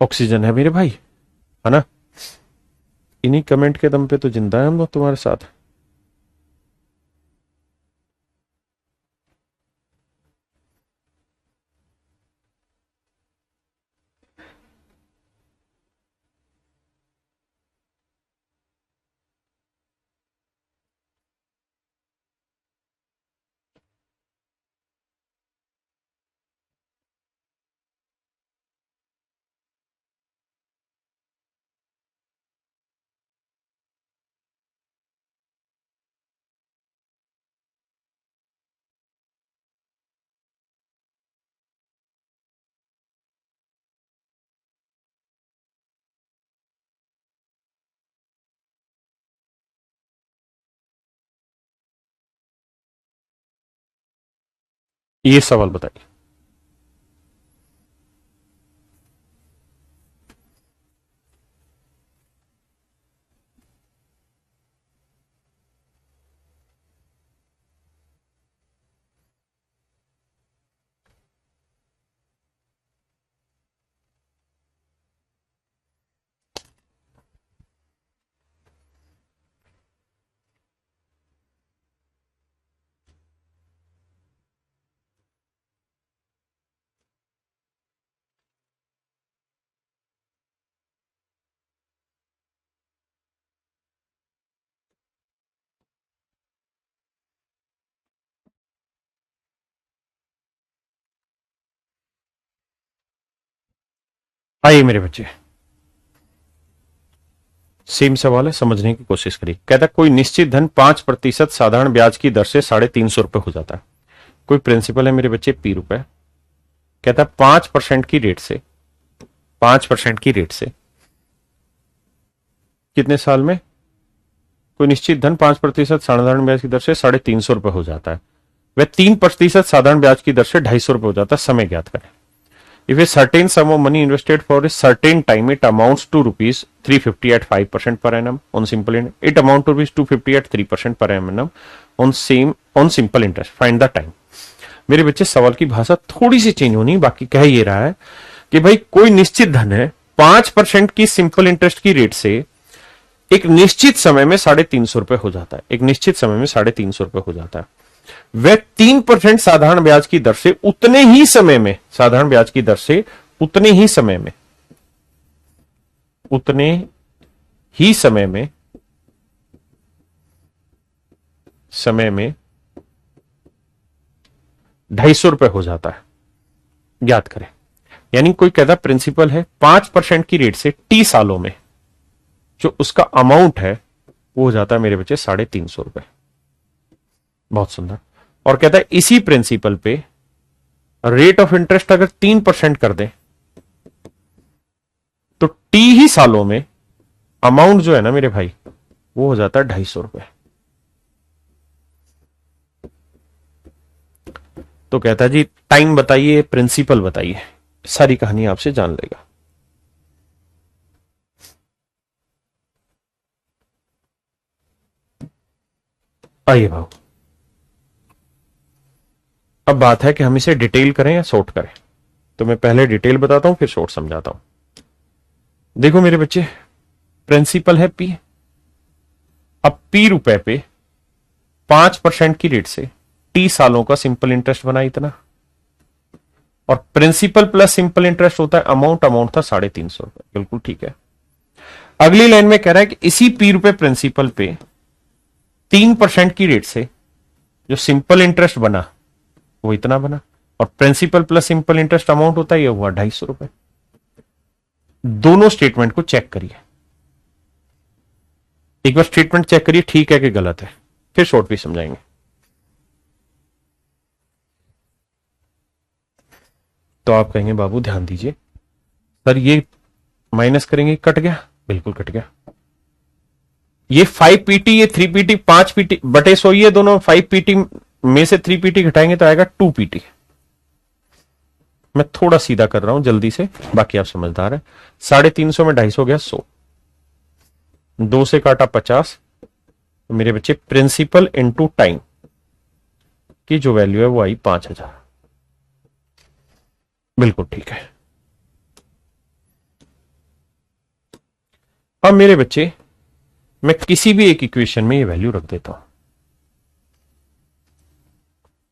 ऑक्सीजन है मेरे भाई, है ना। इन्हीं कमेंट के दम पे तो जिंदा है हम लोग तुम्हारे साथ। ये सवाल बताइए। आइए मेरे बच्चे, सेम सवाल है, समझने की कोशिश करिए। कहता है कोई निश्चित धन 5% साधारण ब्याज की दर से 350 रुपए हो जाता है। कोई प्रिंसिपल है मेरे बच्चे पी रुपए। कहता है 5% की रेट से, 5% की रेट से कितने साल में कोई निश्चित धन 5% साधारण ब्याज की दर से 350 रुपए हो जाता है। वह 3% साधारण ब्याज की दर से 250 रुपए हो जाता है। समय ज्ञात करें। If a certain sum of money invested for a certain time, it amounts to rupees 350 at 5% per annum on simple interest. It amounts to rupees 250 at 3% per annum on simple interest. Find the time. मेरे बच्चे सवाल की भाषा थोड़ी सी change होनी, बाकी कह ये रहा है कि भाई कोई निश्चित धन है 5% की सिंपल इंटरेस्ट की रेट से एक निश्चित समय में 350 रुपए हो जाता है। एक निश्चित समय में 350 रुपए हो जाता है। वह 3% साधारण ब्याज की दर से उतने ही समय में, साधारण ब्याज की दर से उतने ही समय में, उतने ही समय में 250 रुपए हो जाता है। याद करें। यानी कोई कहता प्रिंसिपल है 5% की रेट से टी सालों में जो उसका अमाउंट है वो हो जाता है मेरे बच्चे 350 रुपए। बहुत सुंदर। और कहता है इसी प्रिंसिपल पे रेट ऑफ इंटरेस्ट अगर 3% कर दें तो टी ही सालों में अमाउंट जो है ना मेरे भाई वो हो जाता है 250 रुपए। तो कहता है जी टाइम बताइए, प्रिंसिपल बताइए, सारी कहानी आपसे जान लेगा। आइए भाव, अब बात है कि हम इसे डिटेल करें या शॉर्ट करें। तो मैं पहले डिटेल बताता हूं फिर शॉर्ट समझाता हूं। देखो मेरे बच्चे, प्रिंसिपल है पी। अब पी रुपए पे 5% की रेट से टी सालों का सिंपल इंटरेस्ट बना इतना, और प्रिंसिपल प्लस सिंपल इंटरेस्ट होता है अमाउंट। अमाउंट था 350 रुपए। बिल्कुल ठीक है। अगली लाइन में कह रहा है कि इसी पी रुपए प्रिंसिपल पे 3% की रेट से जो सिंपल इंटरेस्ट बना वो इतना बना, और principal plus simple interest amount होता है ये हुआ 250 रुपए। दोनों स्टेटमेंट को चेक करिए। एक बार स्टेटमेंट चेक करिए ठीक है कि गलत है, फिर शॉर्ट भी समझाएंगे। तो आप कहेंगे बाबू ध्यान दीजिए सर, ये माइनस करेंगे कट गया। बिल्कुल कट गया। ये 5 PT, ये 3 PT, 5 PT बटे 100, ये दोनों 5 PT में से 3 PT घटाएंगे तो आएगा 2 PT। मैं थोड़ा सीधा कर रहा हूं जल्दी से, बाकी आप समझदार है। 350 में 250 गया 100, 2 से काटा 50। तो मेरे बच्चे प्रिंसिपल इनटू टाइम की जो वैल्यू है वो आई 5000। बिल्कुल ठीक है। अब मेरे बच्चे मैं किसी भी एक इक्वेशन में ये वैल्यू रख देता हूं।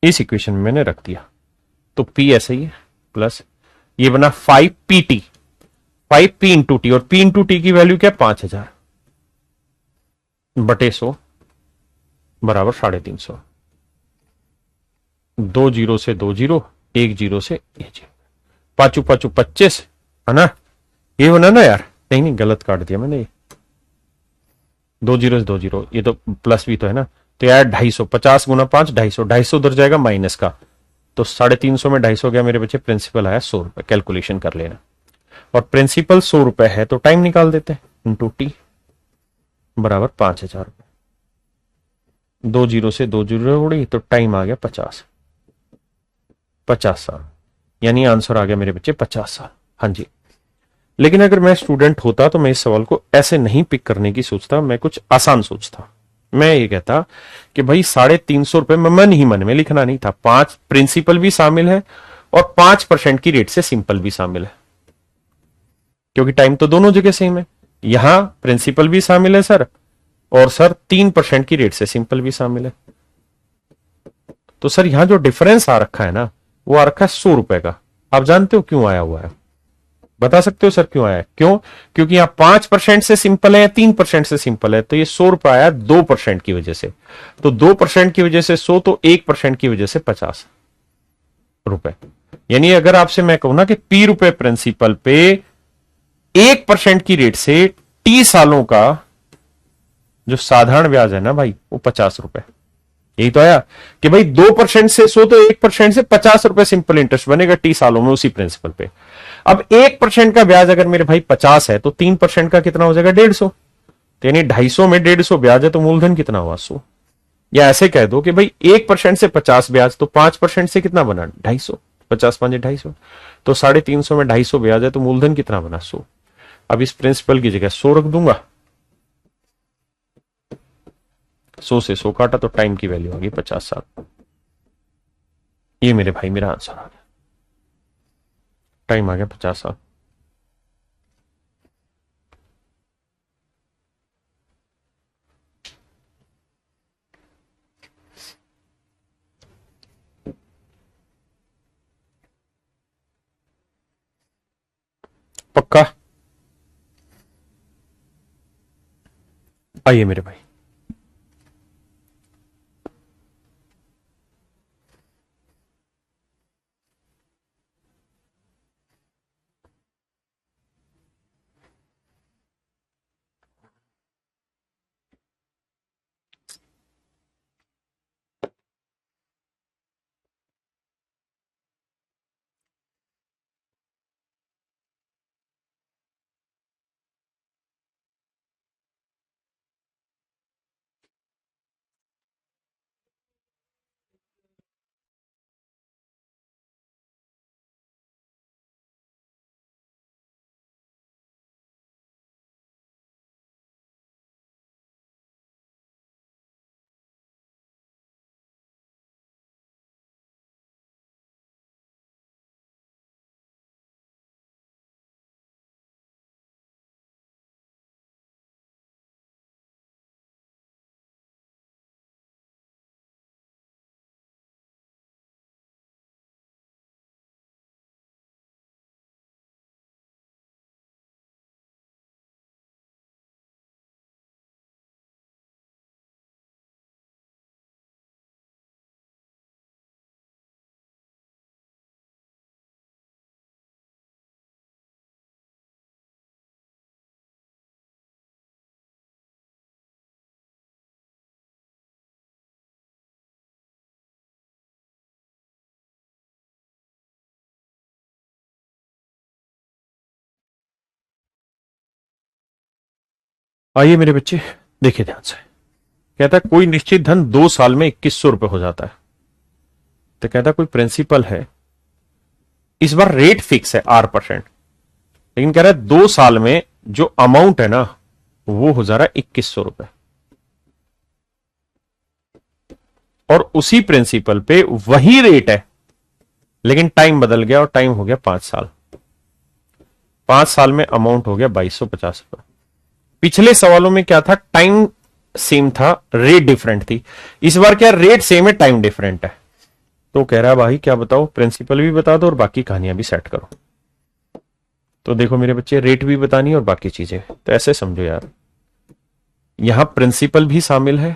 इस इक्वेशन में मैंने रख दिया तो P ऐसे ही है, प्लस ये बना 5 PT, 5P इंटू टी, और P इंटू टी की वैल्यू क्या 5000 बटे 100 बराबर 350। 2 जीरो से 2 जीरो, 1 जीरो से 1 जीरो, 5 5 25 है ना। ये होना ना यार, नहीं नहीं गलत काट दिया मैंने। 2 जीरो से 2 जीरो, ये तो प्लस भी तो है ना। तो यार 250, 50 गुना 5 250, 250 उधर जाएगा माइनस का, तो 350 में 250 गया मेरे बच्चे। प्रिंसिपल आया 100 रुपए। कैलकुलेशन कर लेना। और प्रिंसिपल 100 रुपए है तो टाइम निकाल देते हैं, इंटू टी बराबर 5000 रुपए। 2 जीरो से 2 जीरो उड़ी तो टाइम आ गया 50। 50 साल, यानी आंसर आ गया मेरे बच्चे 50 साल। हाँ जी। लेकिन अगर मैं स्टूडेंट होता तो मैं इस सवाल को ऐसे नहीं पिक करने की सोचता, मैं कुछ आसान सोचता। मैं ये कहता कि भाई 350 रुपए में मन ही मन में लिखना नहीं था, 5 प्रिंसिपल भी शामिल है और 5% की रेट से सिंपल भी शामिल है, क्योंकि टाइम तो दोनों जगह सेम है। यहां प्रिंसिपल भी शामिल है सर, और सर 3% की रेट से सिंपल भी शामिल है। तो सर यहां जो डिफरेंस आ रखा है ना, वो आ रखा है 100 रुपए का। आप जानते हो क्यों आया हुआ है? बता सकते हो सर क्यों आया है? क्यों? क्योंकि यहां 5% से सिंपल है या 3% से सिंपल है, तो ये 100 रुपए आया 2% की वजह से। तो 2% की वजह से 100, तो 1% की वजह से 50 रुपए। यानी अगर आपसे मैं कहूं ना कि P रुपए प्रिंसिपल पे 1% की रेट से T सालों का जो साधारण ब्याज है ना भाई, वो 50 रुपए। यही तो आया कि भाई 2% से 100, तो 1% से 50 रुपए सिंपल इंटरेस्ट बनेगा T सालों में उसी प्रिंसिपल पे। अब 1% का ब्याज अगर मेरे भाई 50 है, तो 3% का कितना हो जाएगा? 150। तो यानी 250 में 150 ब्याज है, तो मूलधन कितना हुआ? 100। या ऐसे कह दो कि भाई 1% से 50 ब्याज, तो 5% से कितना बना? 250। 50 5 250, तो 350 में 250 ब्याज है, तो मूलधन कितना बना? 100। अब इस प्रिंसिपल की जगह 100 रख दूंगा, 100 से 100 काटा तो टाइम की वैल्यू आ गई 50 साल। ये मेरे भाई मेरा आंसर आ गया, टाइम आ गया 50 साल। पक्का? आइए मेरे भाई। आइए मेरे बच्चे, देखिए ध्यान से। कहता है कोई निश्चित धन 2 साल में 2100 रुपए हो जाता है। तो कहता कोई प्रिंसिपल है, इस बार रेट फिक्स है R%, लेकिन कह रहा है 2 साल में जो अमाउंट है ना, वो हो जा रहा है 2100 रुपए। और उसी प्रिंसिपल पे वही रेट है, लेकिन टाइम बदल गया और टाइम हो गया 5 साल। 5 साल में अमाउंट हो गया 2250 रुपए। पिछले सवालों में क्या था? टाइम सेम था, रेट डिफरेंट थी। इस बार क्या रेट सेम है, टाइम डिफरेंट है। तो कह रहा है भाई क्या बताओ, प्रिंसिपल भी बता दो और बाकी कहानियां भी सेट करो। तो देखो मेरे बच्चे, रेट भी बतानी और बाकी चीजें। तो ऐसे समझो यार, यहां प्रिंसिपल भी शामिल है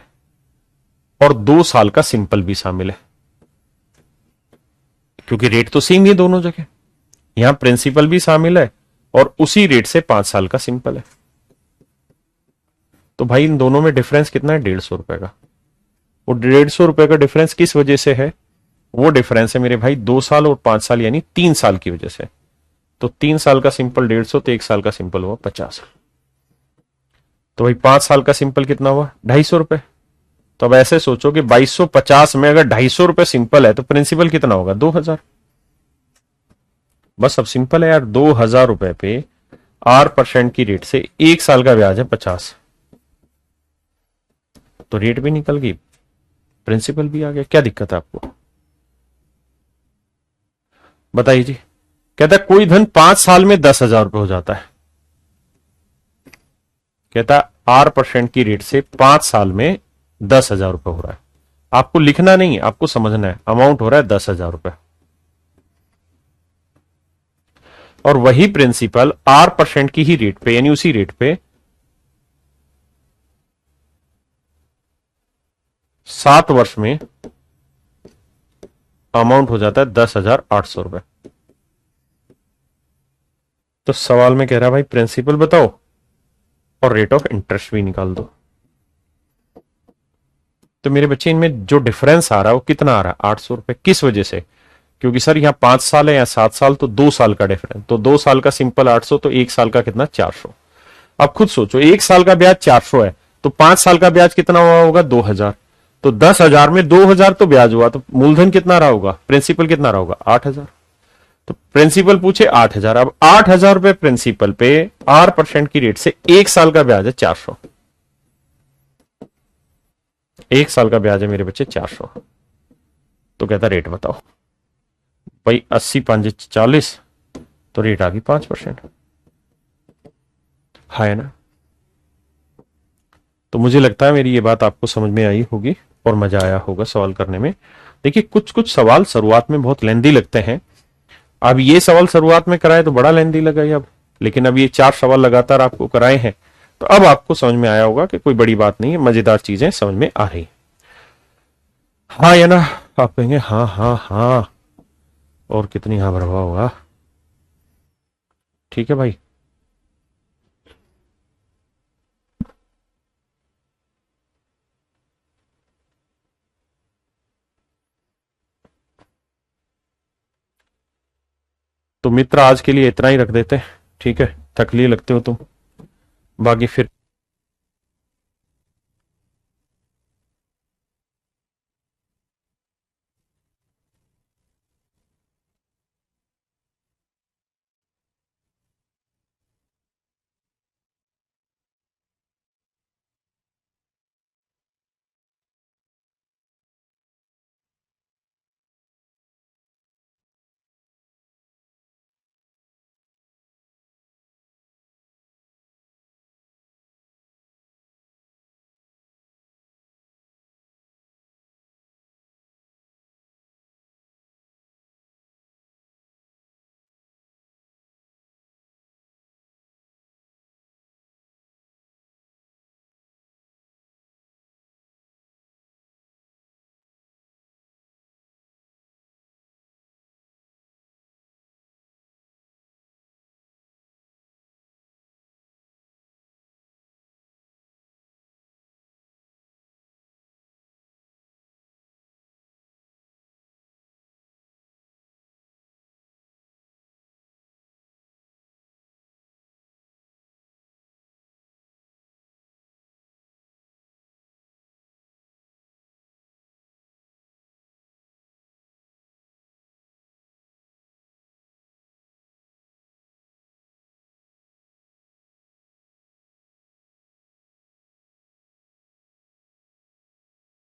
और 2 साल का सिंपल भी शामिल है, क्योंकि रेट तो सेम ही है दोनों जगह। यहां प्रिंसिपल भी शामिल है और उसी रेट से 5 साल का सिंपल है। तो भाई इन दोनों में डिफरेंस कितना है? 150 रुपए का। वो 150 रुपए का डिफरेंस किस वजह से है? वो डिफरेंस है मेरे भाई 2 साल और 5 साल यानी 3 साल की वजह से। तो 3 साल का सिंपल 150, तो 1 साल का सिंपल हुआ 50। तो भाई 5 साल का सिंपल कितना हुआ? 250 रुपए। तो अब ऐसे सोचो कि 2250 में अगर 250 रुपए सिंपल है, तो प्रिंसिपल कितना होगा? 2000। बस अब सिंपल है यार, 2,000 रुपए पे 8% की रेट से 1 साल का ब्याज है 50, तो रेट भी निकल गई, प्रिंसिपल भी आ गया, क्या दिक्कत है आपको बताइए जी। कहता है कोई धन 5 साल में 10,000 रुपए हो जाता है, कहता है 8% की रेट से 5 साल में 10,000 रुपए हो रहा है। आपको लिखना नहीं है, आपको समझना है, अमाउंट हो रहा है 10,000 रुपए, और वही प्रिंसिपल 8% की ही रेट पे, यानी उसी रेट पे 7 वर्ष में अमाउंट हो जाता है 10,800 रुपए। तो सवाल में कह रहा है भाई प्रिंसिपल बताओ और रेट ऑफ इंटरेस्ट भी निकाल दो। तो मेरे बच्चे इनमें जो डिफरेंस आ रहा है वो कितना आ रहा है, 800 रुपए। किस वजह से, क्योंकि सर यहाँ 5 साल है या 7 साल, तो 2 साल का डिफरेंस, तो 2 साल का सिंपल 800, तो 1 साल का कितना 400। अब खुद सोचो, 1 साल का ब्याज 400 है, तो 5 साल का ब्याज कितना हुआ होगा 2,000, तो 10,000 में 2,000 तो ब्याज हुआ, तो मूलधन कितना रहा होगा, प्रिंसिपल कितना रहा होगा 8,000। तो प्रिंसिपल पूछे 8,000, अब 8,000 रुपए प्रिंसिपल पे 8% की रेट से 1 साल का ब्याज है 400, 1 साल का ब्याज है मेरे बच्चे 400। तो कहता रेट बताओ भाई, 80 5 40, तो रेट आ गई 5%, है ना। तो मुझे लगता है मेरी ये बात आपको समझ में आई होगी और मजा आया होगा सवाल करने में। देखिए कुछ कुछ सवाल शुरुआत में बहुत लेंदी लगते हैं, अब ये सवाल शुरुआत में कराए तो बड़ा लेंदी लगा अब, लेकिन अब ये 4 सवाल लगातार आपको कराए हैं, तो अब आपको समझ में आया होगा कि कोई बड़ी बात नहीं है, मजेदार चीजें समझ में आ रही। हाँ या ना, आप कहेंगे हाँ हाँ हाँ, और कितनी हाँ भरवा होगा। ठीक है भाई। तो मित्र आज के लिए इतना ही रख देते हैं, ठीक है, थकली लगते हो तुम, बाकी फिर